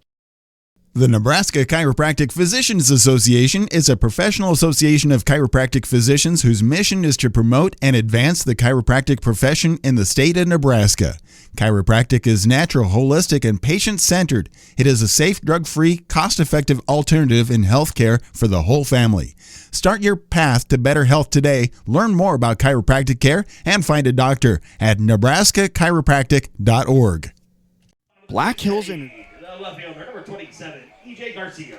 The Nebraska Chiropractic Physicians Association is a professional association of chiropractic physicians whose mission is to promote and advance the chiropractic profession in the state of Nebraska. Chiropractic is natural, holistic, and patient-centered. It is a safe, drug-free, cost-effective alternative in healthcare for the whole family. Start your path to better health today. Learn more about chiropractic care and find a doctor at nebraskachiropractic.org. Black Hills and The left fielder, number 27, E.J. Garcia.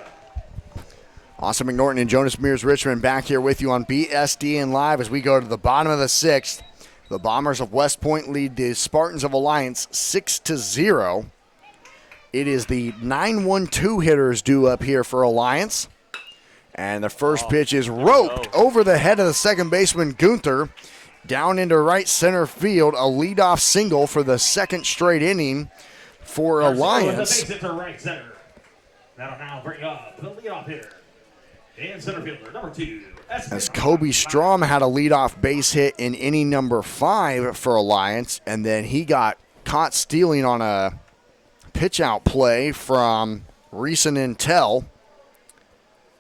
Austin McNorton and Jonas Mears Richmond back here with you on BSDN Live as we go to the bottom of the 6th. The Bombers of West Point lead the Spartans of Alliance 6-0. It is the 9-1-2 hitters due up here for Alliance. And the first pitch is roped over the head of the second baseman, Gunther, down into right center field. A leadoff single for the second straight inning for Alliance. The base hit to right center. That'll now bring up the leadoff hitter and center fielder, number 2. As Kobe Strom had a leadoff base hit in inning number 5 for Alliance, and then he got caught stealing on a pitch-out play from Reeson and Tell.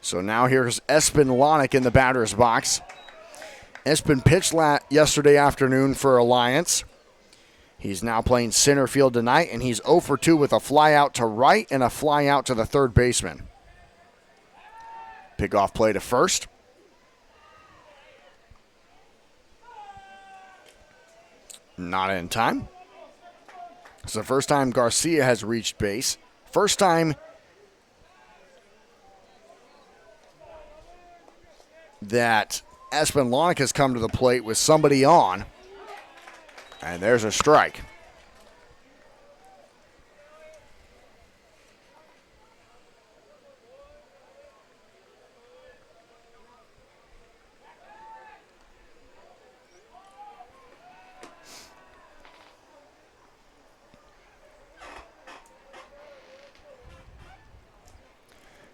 So now here's Espen Lonick in the batter's box. Espen pitched yesterday afternoon for Alliance. He's now playing center field tonight, and he's 0 for 2 with a fly out to right and a fly out to the third baseman. Pickoff play to first. Not in time. It's the first time Garcia has reached base. First time that Espen Lonick has come to the plate with somebody on. And there's a strike.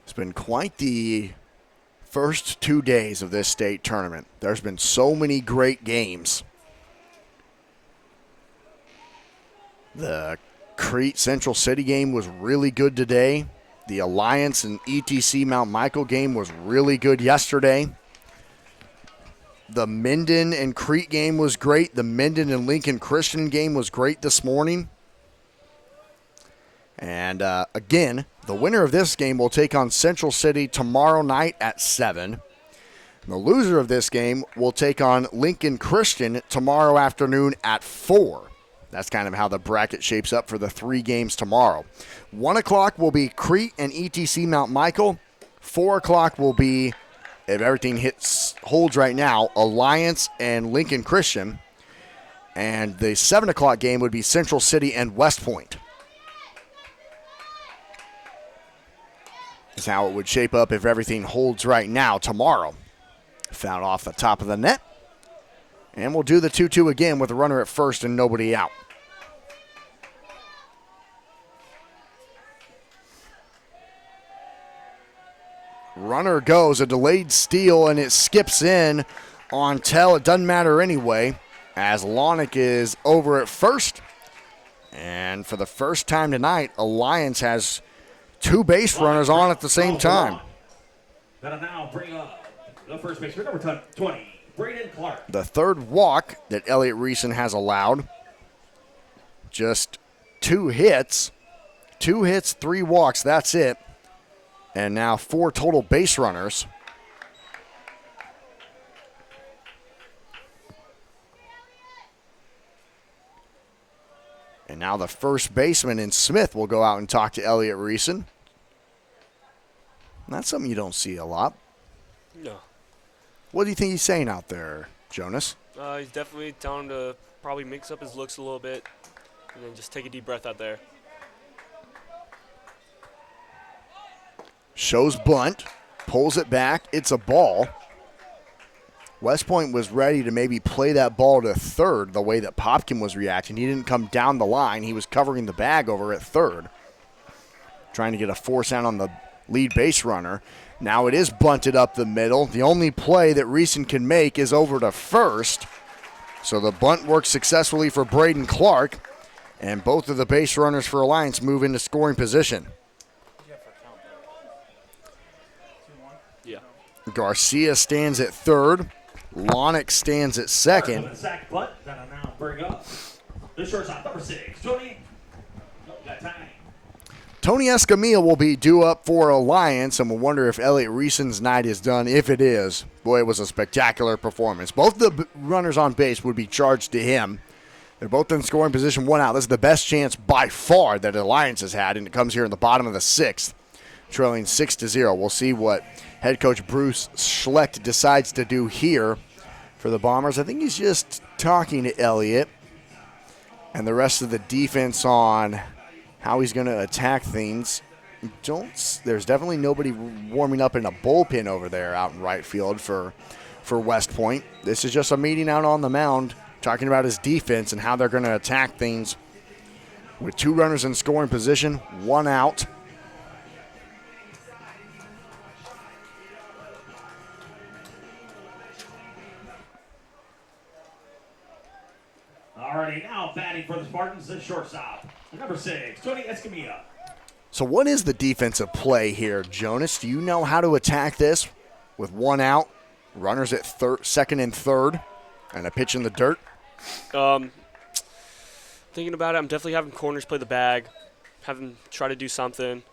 It's been quite the first 2 days of this state tournament. There's been so many great games. The Crete Central City game was really good today. The Alliance and ETC Mount Michael game was really good yesterday. The Minden and Crete game was great. The Minden and Lincoln Christian game was great this morning. And again, The winner of this game will take on Central City tomorrow night at 7. The loser of this game will take on Lincoln Christian tomorrow afternoon at 4. That's kind of how the bracket shapes up for the 3 games tomorrow. 1 o'clock will be Crete and ETC Mount Michael. 4 o'clock will be, if everything holds right now, Alliance and Lincoln Christian. And the 7 o'clock game would be Central City and West Point. That's how it would shape up if everything holds right now tomorrow. Foul off the top of the net. And we'll do the 2-2 again with a runner at first and nobody out. Runner goes, a delayed steal, and it skips in on Tell. It doesn't matter anyway, as Lonick is over at first. And for the first time tonight, Alliance has 2 base runners on at the same time. That'll now bring up the first baseman, number 20, Braden Clark. The third walk that Elliott Reeson has allowed. Just 2 hits. 2 hits, 3 walks, that's it. And now 4 total base runners. And now the first baseman in Smith will go out and talk to Elliott Reeson. That's something you don't see a lot. No. What do you think he's saying out there, Jonas? He's definitely telling him to probably mix up his looks a little bit and then just take a deep breath out there. Shows bunt, pulls it back. It's a ball. West Point was ready to maybe play that ball to third the way that Popkin was reacting. He didn't come down the line. He was covering the bag over at third, trying to get a force out on the lead base runner. Now it is bunted up the middle. The only play that Reeson can make is over to first. So the bunt works successfully for Braden Clark, and both of the base runners for Alliance move into scoring position. Yeah. Garcia stands at third. Lonick stands at second. Sack bunt. That'll now bring up the shortstop, number 6, Tony. Got time. Tony Escamilla will be due up for Alliance, and we'll wonder if Elliott Reeson's night is done. If it is, boy, it was a spectacular performance. Both the runners on base would be charged to him. They're both in scoring position, 1 out. This is the best chance by far that Alliance has had, and it comes here in the bottom of the 6th, trailing 6-0. We'll see what head coach Bruce Schlecht decides to do here for the Bombers. I think he's just talking to Elliott and the rest of the defense on how he's going to attack things. There's definitely nobody warming up in a bullpen over there out in right field for West Point. This is just a meeting out on the mound, talking about his defense and how they're going to attack things with 2 runners in scoring position, 1 out. Alrighty, now batting for the Spartans, the shortstop, number 6, Tony Escamilla. So what is the defensive play here, Jonas? Do you know how to attack this with 1 out, runners at second and third, and a pitch in the dirt? Thinking about it, I'm definitely having corners play the bag, have them try to do something.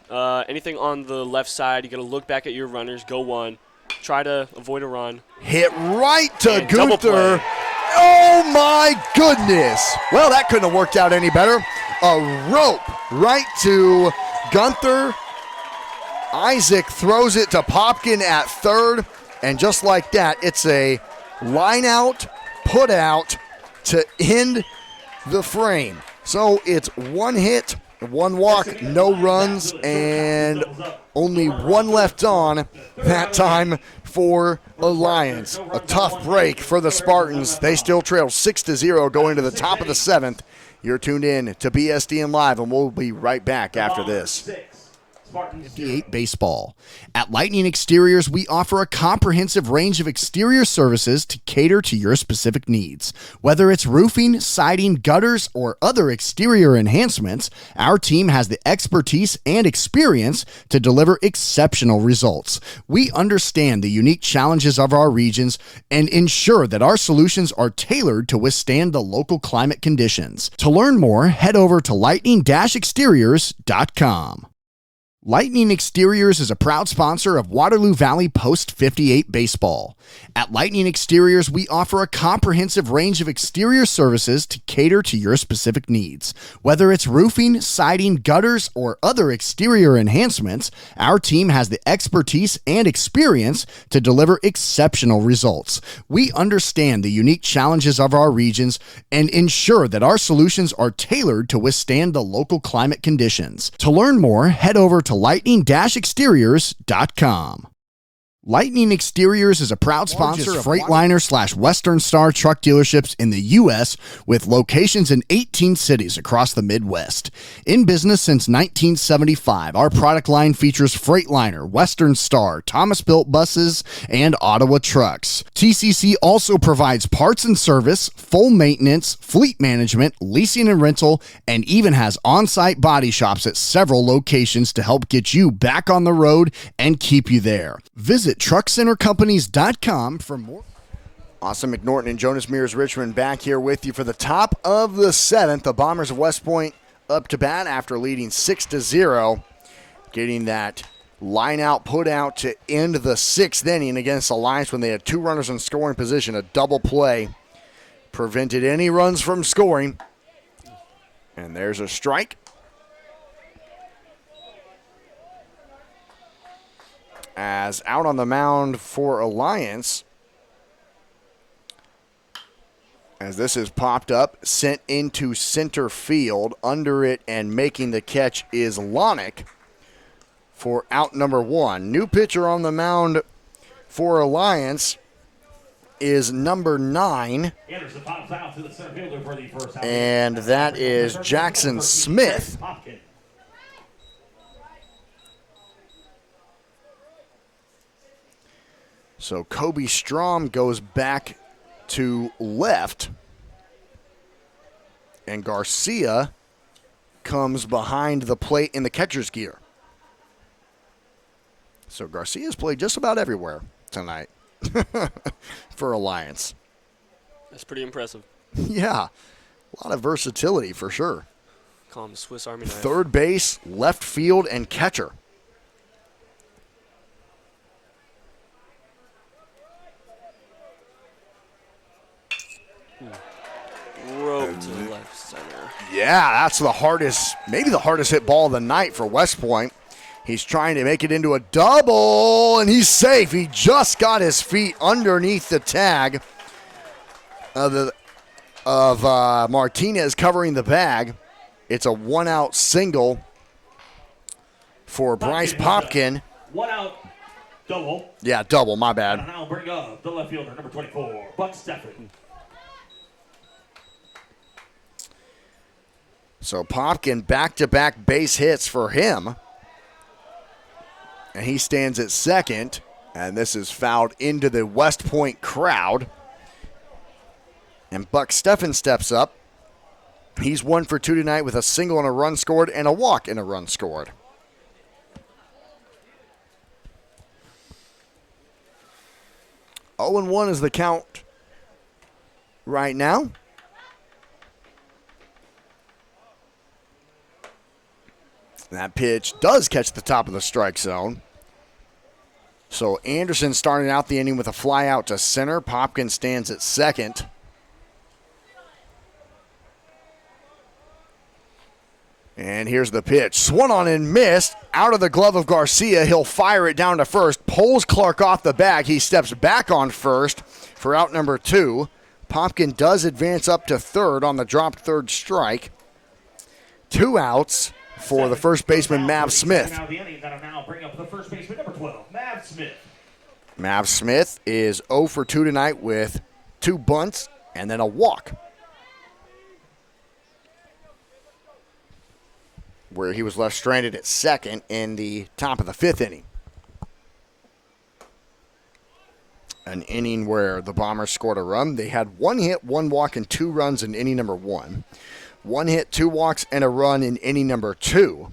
Anything on the left side, you got to look back at your runners, go 1, try to avoid a run. Hit right to And double Gunther. play. Oh, my goodness. Well, that couldn't have worked out any better. A rope right to Gunther. Isaac throws it to Popkin at third. And just like that, it's a line out, put out to end the frame. So it's 1 hit, 1 walk, no runs, and only 1 left on that time for Alliance. A tough break for the Spartans. They still trail 6-0 going to the top of the 7th. You're tuned in to BSDN Live, and we'll be right back after this. 58 Baseball. At Lightning Exteriors, we offer a comprehensive range of exterior services to cater to your specific needs. Whether it's roofing, siding, gutters, or other exterior enhancements, our team has the expertise and experience to deliver exceptional results. We understand the unique challenges of our regions and ensure that our solutions are tailored to withstand the local climate conditions. To learn more, head over to lightning-exteriors.com. Lightning Exteriors is a proud sponsor of Waterloo Valley Post 58 Baseball. At Lightning Exteriors, we offer a comprehensive range of exterior services to cater to your specific needs. Whether it's roofing, siding, gutters, or other exterior enhancements, our team has the expertise and experience to deliver exceptional results. We understand the unique challenges of our regions and ensure that our solutions are tailored to withstand the local climate conditions. To learn more, head over to lightning-exteriors.com. Lightning Exteriors is a proud sponsor of Freightliner/Western Star truck dealerships in the U.S. with locations in 18 cities across the Midwest. In business since 1975, our product line features Freightliner, Western Star, Thomas Built buses, and Ottawa trucks. TCC also provides parts and service, full maintenance, fleet management, leasing and rental, and even has on-site body shops at several locations to help get you back on the road and keep you there. Visit truckcentercompanies.com for more. Austin McNorton and Jonas Mears Richmond back here with you for the top of the seventh. The Bombers of West Point up to bat after leading 6-0, getting that line out, put out to end the sixth inning against Alliance when they had two runners in scoring position. A double play prevented any runs from scoring. And there's a strike. As out on the mound for Alliance, as this is popped up, sent into center field. Under it and making the catch is Lonick for out number one. New pitcher on the mound for Alliance is number 9. Anderson pops out to the center fielder for the first out. And that is Jackson Smith. So Kobe Strom goes back to left, and Garcia comes behind the plate in the catcher's gear. So Garcia's played just about everywhere tonight for Alliance. That's pretty impressive. Yeah, a lot of versatility for sure. Call him Swiss Army knife. Third base, left field, and catcher. Rope to the left center. Yeah, that's the hardest, maybe the hardest hit ball of the night for West Point. He's trying to make it into a double, and he's safe. He just got his feet underneath the tag of Martinez covering the bag. It's a one-out single for Bryce Popkin. 1 out, double. Yeah, double, my bad. And now bring up the left fielder, number 24, Buck Steffen. So Popkin back-to-back base hits for him. And he stands at second. And this is fouled into the West Point crowd. And Buck Steffen steps up. He's 1 for 2 tonight with a single and a run scored and a walk and a run scored. Oh, and 1 is the count right now. That pitch does catch the top of the strike zone. So Anderson starting out the inning with a fly out to center. Popkin stands at second. And here's the pitch. Swung on and missed. Out of the glove of Garcia. He'll fire it down to first. Pulls Clark off the bag. He steps back on first for out number 2. Popkin does advance up to third on the dropped third strike. 2 outs for the first baseman, Mav Smith. Now the inning that'll now bring up the first baseman, number 12, Mav Smith. Mav Smith is 0 for 2 tonight with 2 bunts and then a walk, where he was left stranded at second in the top of the 5th inning. An inning where the Bombers scored a run. They had 1 hit, 1 walk, and 2 runs in inning number 1. 1 hit, 2 walks, and a run in inning number 2.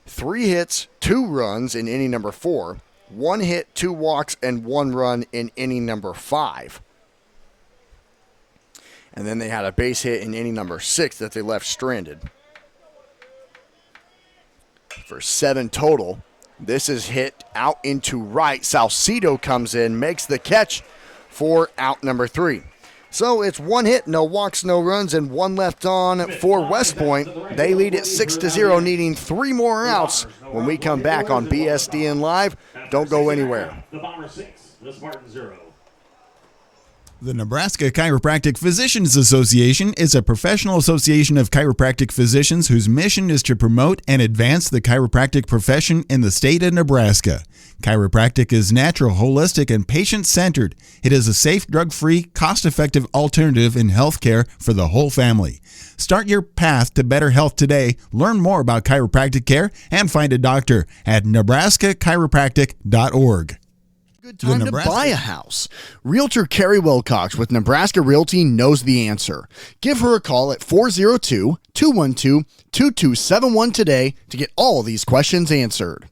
3 hits, 2 runs in inning number 4. 1 hit, 2 walks, and 1 run in inning number 5. And then they had a base hit in inning number 6 that they left stranded. for 7 total. This is hit out into right. Salcedo comes in, makes the catch for out number 3. So it's 1 hit, no walks, no runs, and 1 left on for West Point. They lead at 6-0, needing 3 more outs when we come back on BSDN Live. Don't go anywhere. The Bomber 6, the Spartan 0. The Nebraska Chiropractic Physicians Association is a professional association of chiropractic physicians whose mission is to promote and advance the chiropractic profession in the state of Nebraska. Chiropractic is natural, holistic, and patient-centered. It is a safe, drug-free, cost-effective alternative in healthcare for the whole family. Start your path to better health today. Learn more about chiropractic care and find a doctor at nebraskachiropractic.org. Good time to buy a house. Realtor Carrie Wilcox with Nebraska Realty knows the answer. Give her a call at 402-212-2271 today to get all these questions answered.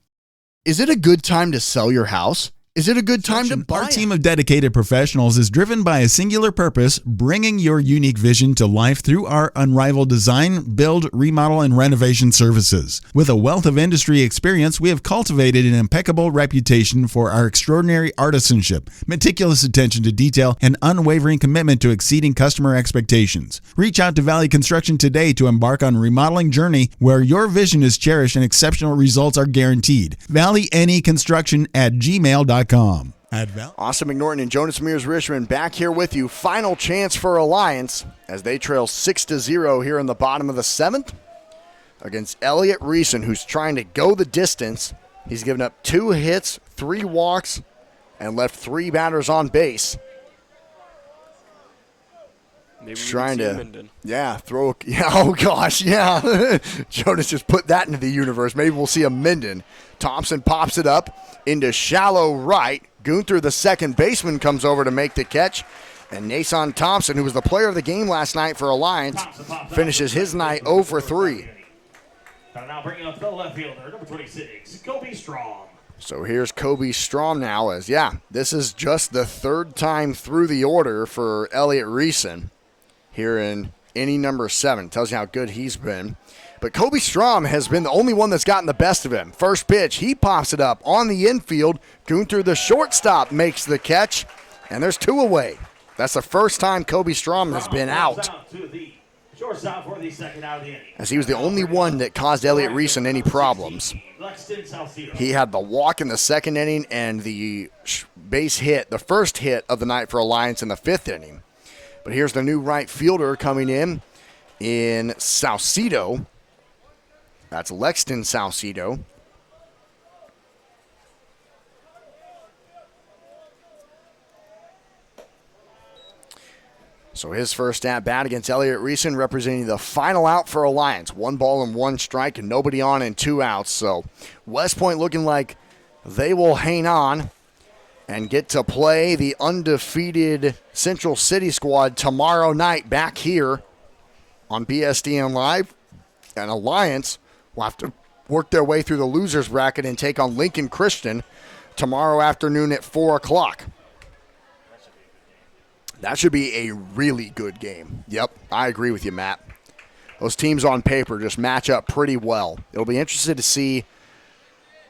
Is it a good time to sell your house? Is it a good time to buy? Our team of dedicated professionals is driven by a singular purpose, bringing your unique vision to life through our unrivaled design, build, remodel, and renovation services. With a wealth of industry experience, we have cultivated an impeccable reputation for our extraordinary artisanship, meticulous attention to detail, and unwavering commitment to exceeding customer expectations. Reach out to Valley Construction today to embark on a remodeling journey where your vision is cherished and exceptional results are guaranteed. ValleyNEconstruction@gmail.com. Austin McNorton and Jonas Mears Richmond back here with you. Final chance for Alliance as they trail 6-0 here in the bottom of the 7th against Elliott Reeson, who's trying to go the distance. He's given up 2 hits, 3 walks, and left 3 batters on base. Maybe Trying to, Minden. oh gosh, yeah. Jonas just put that into the universe. Maybe we'll see a Minden. Thompson pops it up into shallow right. Gunther, the second baseman, comes over to make the catch. And Nason Thompson, who was the player of the game last night for Alliance, finishes his night 0 for 3. Now bringing up the left fielder, number 26, Kobe Strong. So here's Kobe Strom now this is just the 3rd time through the order for Elliott Reeson here in inning number 7. Tells you how good he's been. But Kobe Strom has been the only one that's gotten the best of him. First pitch, he pops it up on the infield. Gunther, the shortstop, makes the catch, and there's 2 away. That's the first time Kobe Strom has been out, as he was the only one that caused Elliott Reeson any problems. He had the walk in the 2nd inning and the base hit, the first hit of the night for Alliance in the 5th inning. But here's the new right fielder coming in Salcedo. That's Lexton Salcedo. So his first at-bat against Elliott Reeson, representing the final out for Alliance. 1 ball and 1 strike and nobody on and 2 outs. So West Point looking like they will hang on and get to play the undefeated Central City squad tomorrow night back here on BSDN Live. And Alliance will have to work their way through the losers bracket and take on Lincoln Christian tomorrow afternoon at 4 o'clock. That should be a really good game. Yep, I agree with you, Matt. Those teams on paper just match up pretty well. It'll be interesting to see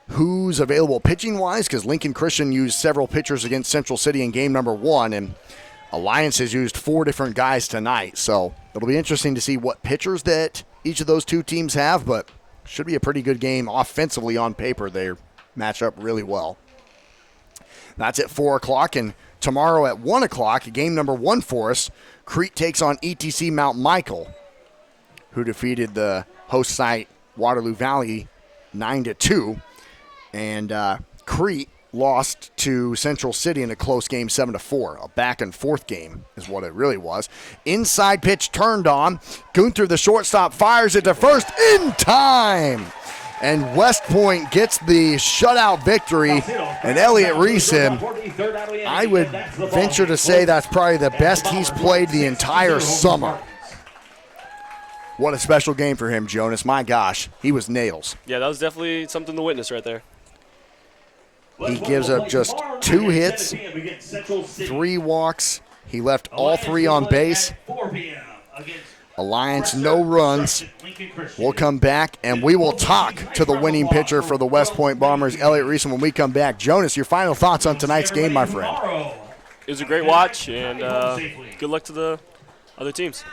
who's available pitching-wise, because Lincoln Christian used several pitchers against Central City in game number 1, and Alliance has used 4 different guys tonight. So it'll be interesting to see what pitchers that each of those 2 teams have, but should be a pretty good game offensively on paper. They match up really well. That's at 4 o'clock, and tomorrow at 1 o'clock, game number 1 for us, Crete takes on ETC Mount Michael, who defeated the host site Waterloo Valley 9-2. And Crete lost to Central City in a close game 7-4. A back and forth game is what it really was. Inside pitch turned on. Gunther, the shortstop, fires it to first in time. And West Point gets the shutout victory. And Elliott Reeson, I would venture to say that's probably the best he's played the entire summer. What a special game for him, Jonas. My gosh, he was nails. Yeah, that was definitely something to witness right there. He gives up just 2 hits, 3 walks. He left all 3 on base. Alliance, no runs. We'll come back, and we will talk to the winning pitcher for the West Point Bombers, Elliot Reese, when we come back. Jonas, your final thoughts on tonight's game, my friend? It was a great watch, and good luck to the other teams.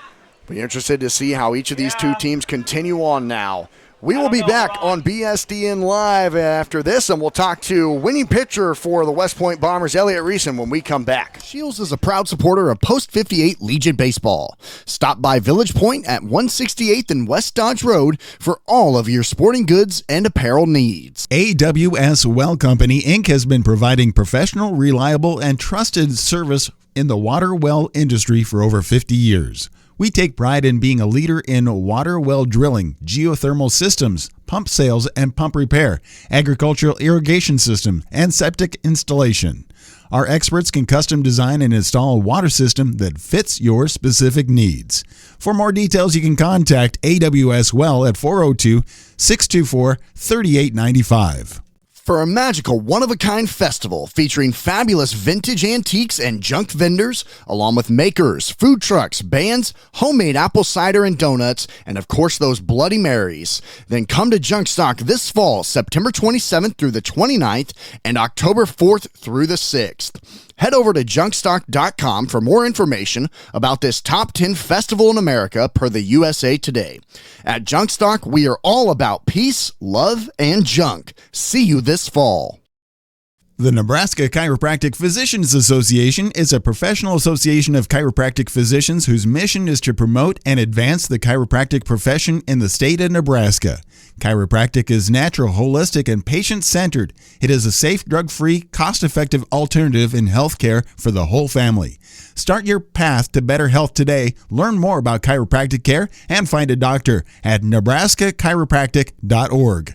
Be interested to see how each of these two teams continue on now. We will be back on BSDN Live after this, and we'll talk to winning pitcher for the West Point Bombers, Elliot Reeson, when we come back. Shields is a proud supporter of Post 58 Legion Baseball. Stop by Village Point at 168th and West Dodge Road for all of your sporting goods and apparel needs. AWS Well Company, Inc. has been providing professional, reliable, and trusted service in the water well industry for over 50 years. We take pride in being a leader in water well drilling, geothermal systems, pump sales and pump repair, agricultural irrigation system, and septic installation. Our experts can custom design and install a water system that fits your specific needs. For more details, you can contact AWS Well at 402-624-3895. For a magical, one-of-a-kind festival featuring fabulous vintage antiques and junk vendors, along with makers, food trucks, bands, homemade apple cider and donuts, and of course those Bloody Marys. Then come to Junkstock this fall, September 27th through the 29th, and October 4th through the 6th. Head over to junkstock.com for more information about this top 10 festival in America per the USA Today. At Junkstock, we are all about peace, love, and junk. See you this fall. The Nebraska Chiropractic Physicians Association is a professional association of chiropractic physicians whose mission is to promote and advance the chiropractic profession in the state of Nebraska. Chiropractic is natural, holistic, and patient-centered. It is a safe, drug-free, cost-effective alternative in healthcare for the whole family. Start your path to better health today. Learn more about chiropractic care and find a doctor at nebraskachiropractic.org.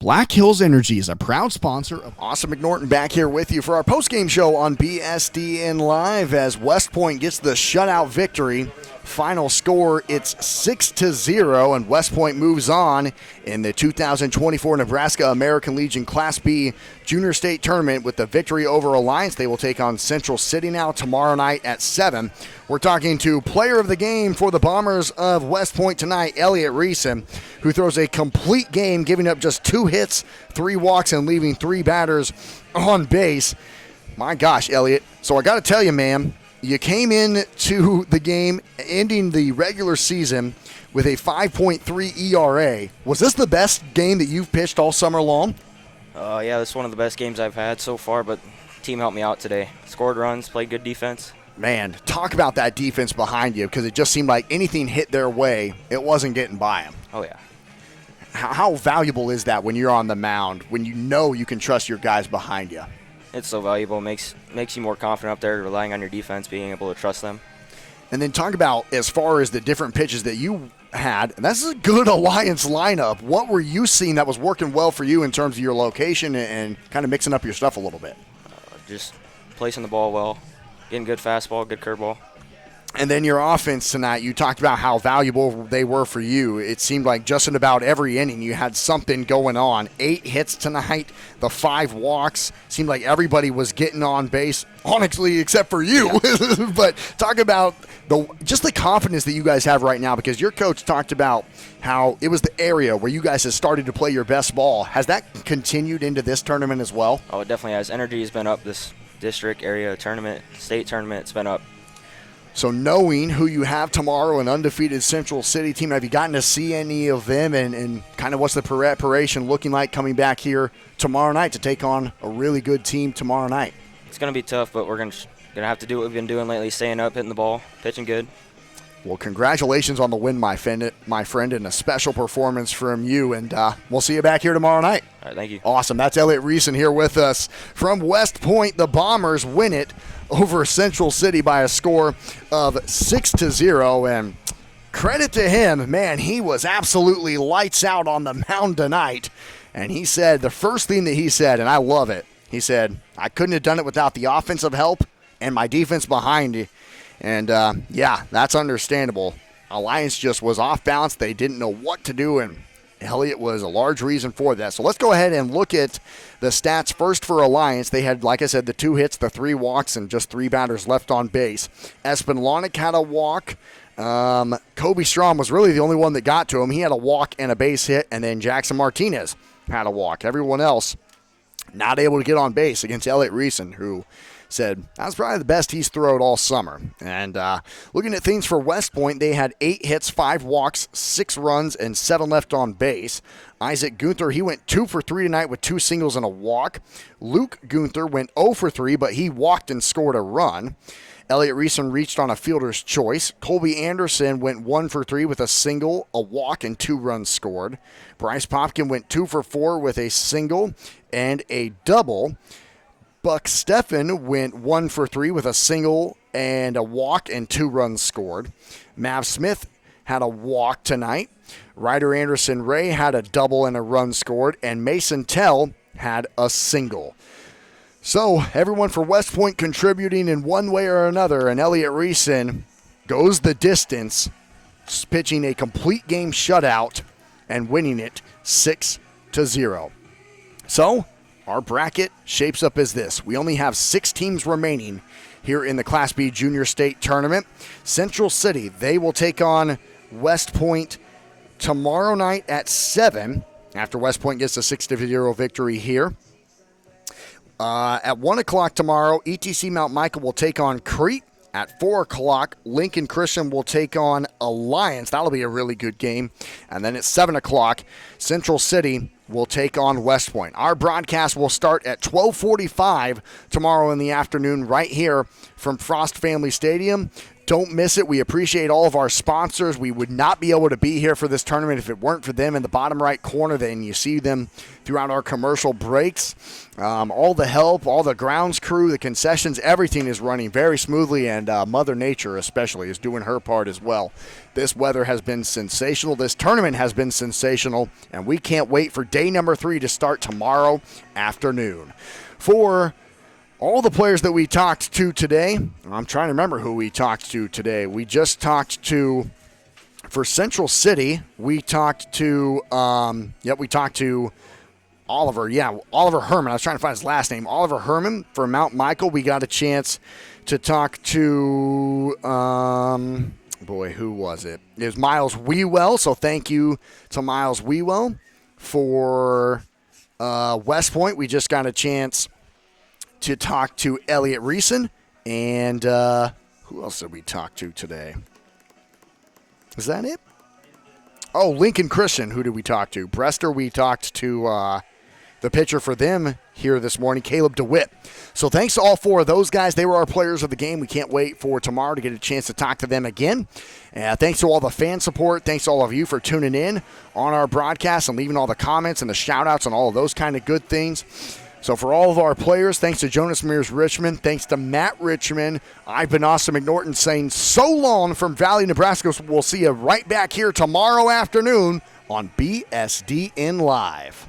Black Hills Energy is a proud sponsor of Austin McNorton back here with you for our postgame show on BSDN Live as West Point gets the shutout victory. Final score, it's 6-0, and West Point moves on in the 2024 Nebraska American Legion Class B Junior State Tournament with the victory over Alliance. They will take on Central City now tomorrow night at 7. We're talking to player of the game for the Bombers of West Point tonight, Elliot Reeson, who throws a complete game, giving up just 2 hits, 3 walks, and leaving 3 batters on base. My gosh, Elliot. So I got to tell you, man, you came into the game ending the regular season with a 5.3 ERA. Was this the best game that you've pitched all summer long? Yeah, this is one of the best games I've had so far, but the team helped me out today. Scored runs, played good defense. Man, talk about that defense behind you, because it just seemed like anything hit their way, it wasn't getting by them. Oh, yeah. How valuable is that when you're on the mound, when you know you can trust your guys behind you? It's so valuable. Makes you more confident up there, relying on your defense, being able to trust them. And then talk about as far as the different pitches that you had, and that's a good Alliance lineup. What were you seeing that was working well for you in terms of your location and kind of mixing up your stuff a little bit? Just placing the ball well, getting good fastball, good curveball. And then your offense tonight, you talked about how valuable they were for you. It seemed like just in about every inning you had something going on. 8 hits tonight, the 5 walks. Seemed like everybody was getting on base, honestly, except for you. Yeah. But talk about just the confidence that you guys have right now, because your coach talked about how it was the area where you guys have started to play your best ball. Has that continued into this tournament as well? Oh, it definitely has. Energy has been up this district area tournament, state tournament. It's been up. So knowing who you have tomorrow, an undefeated Central City team, have you gotten to see any of them, and kind of what's the preparation looking like coming back here tomorrow night to take on a really good team tomorrow night? It's going to be tough, but we're going to have to do what we've been doing lately, staying up, hitting the ball, pitching good. Well, congratulations on the win, my friend, and a special performance from you, and we'll see you back here tomorrow night. All right, thank you. Awesome. That's Elliot Reeson here with us from West Point. The Bombers win it over Central City by a score of 6-0, and credit to him, man, he was absolutely lights out on the mound tonight. And he said, the first thing that he said, and I love it, he said, I couldn't have done it without the offensive help and my defense behind you. And, yeah, that's understandable. Alliance just was off balance. They didn't know what to do, and Elliott was a large reason for that. So let's go ahead and look at the stats first for Alliance. They had, like I said, the 2 hits, the 3 walks, and just 3 batters left on base. Espenlanek had a walk. Kobe Strom was really the only one that got to him. He had a walk and a base hit, and then Jackson Martinez had a walk. Everyone else not able to get on base against Elliott Reeson, who said that was probably the best he's thrown all summer. And looking at things for West Point, they had 8 hits, 5 walks, 6 runs, and 7 left on base. Isaac Gunther, he went 2 for 3 tonight with 2 singles and a walk. Luke Gunther went 0 for 3, but he walked and scored a run. Elliott Reeson reached on a fielder's choice. Colby Anderson went 1 for 3 with a single, a walk, and 2 runs scored. Bryce Popkin went 2 for 4 with a single and a double. Buck Steffen went 1 for 3 with a single and a walk and 2 runs scored. Mav Smith had a walk tonight. Ryder Anderson Ray had a double and a run scored. And Mason Tell had a single. So everyone for West Point contributing in one way or another. And Elliott Reeson goes the distance, pitching a complete game shutout and winning it 6-0. So our bracket shapes up as this. We only have 6 teams remaining here in the Class B Junior State Tournament. Central City, they will take on West Point tomorrow night at 7 after West Point gets a 6-0 victory here. At 1 o'clock tomorrow, ETC Mount Michael will take on Crete. At 4 o'clock, Lincoln Christian will take on Alliance. That'll be a really good game. And then at 7 o'clock, Central City will take on West Point. Our broadcast will start at 12:45 tomorrow in the afternoon right here from Frost Family Stadium. Don't miss it. We appreciate all of our sponsors. We would not be able to be here for this tournament if it weren't for them in the bottom right corner. Then you see them throughout our commercial breaks. All the help, all the grounds crew, the concessions, everything is running very smoothly, and Mother Nature especially is doing her part as well. This weather has been sensational. This tournament has been sensational, and we can't wait for day number 3 to start tomorrow afternoon. For all the players that we talked to today, I'm trying to remember who we talked to today. We just talked to, for Central City, we talked to, we talked to Oliver Herman. I was trying to find his last name. Oliver Herman. For Mount Michael, we got a chance to talk to, who was it? It was Miles Wewell, so thank you to Miles Wewell. For West Point, we just got a chance to talk to Elliott Reeson, and who else did we talk to today? Is that it? Oh, Lincoln Christian. Who did we talk to? Brester, we talked to the pitcher for them here this morning, Caleb DeWitt. So thanks to all 4 of those guys. They were our players of the game. We can't wait for tomorrow to get a chance to talk to them again. Thanks to all the fan support. Thanks to all of you for tuning in on our broadcast and leaving all the comments and the shout-outs and all of those kind of good things. So for all of our players, thanks to Jonas Mears Richmond, thanks to Matt Richmond, I've been Austin McNorton saying so long from Valley, Nebraska. We'll see you right back here tomorrow afternoon on BSDN Live.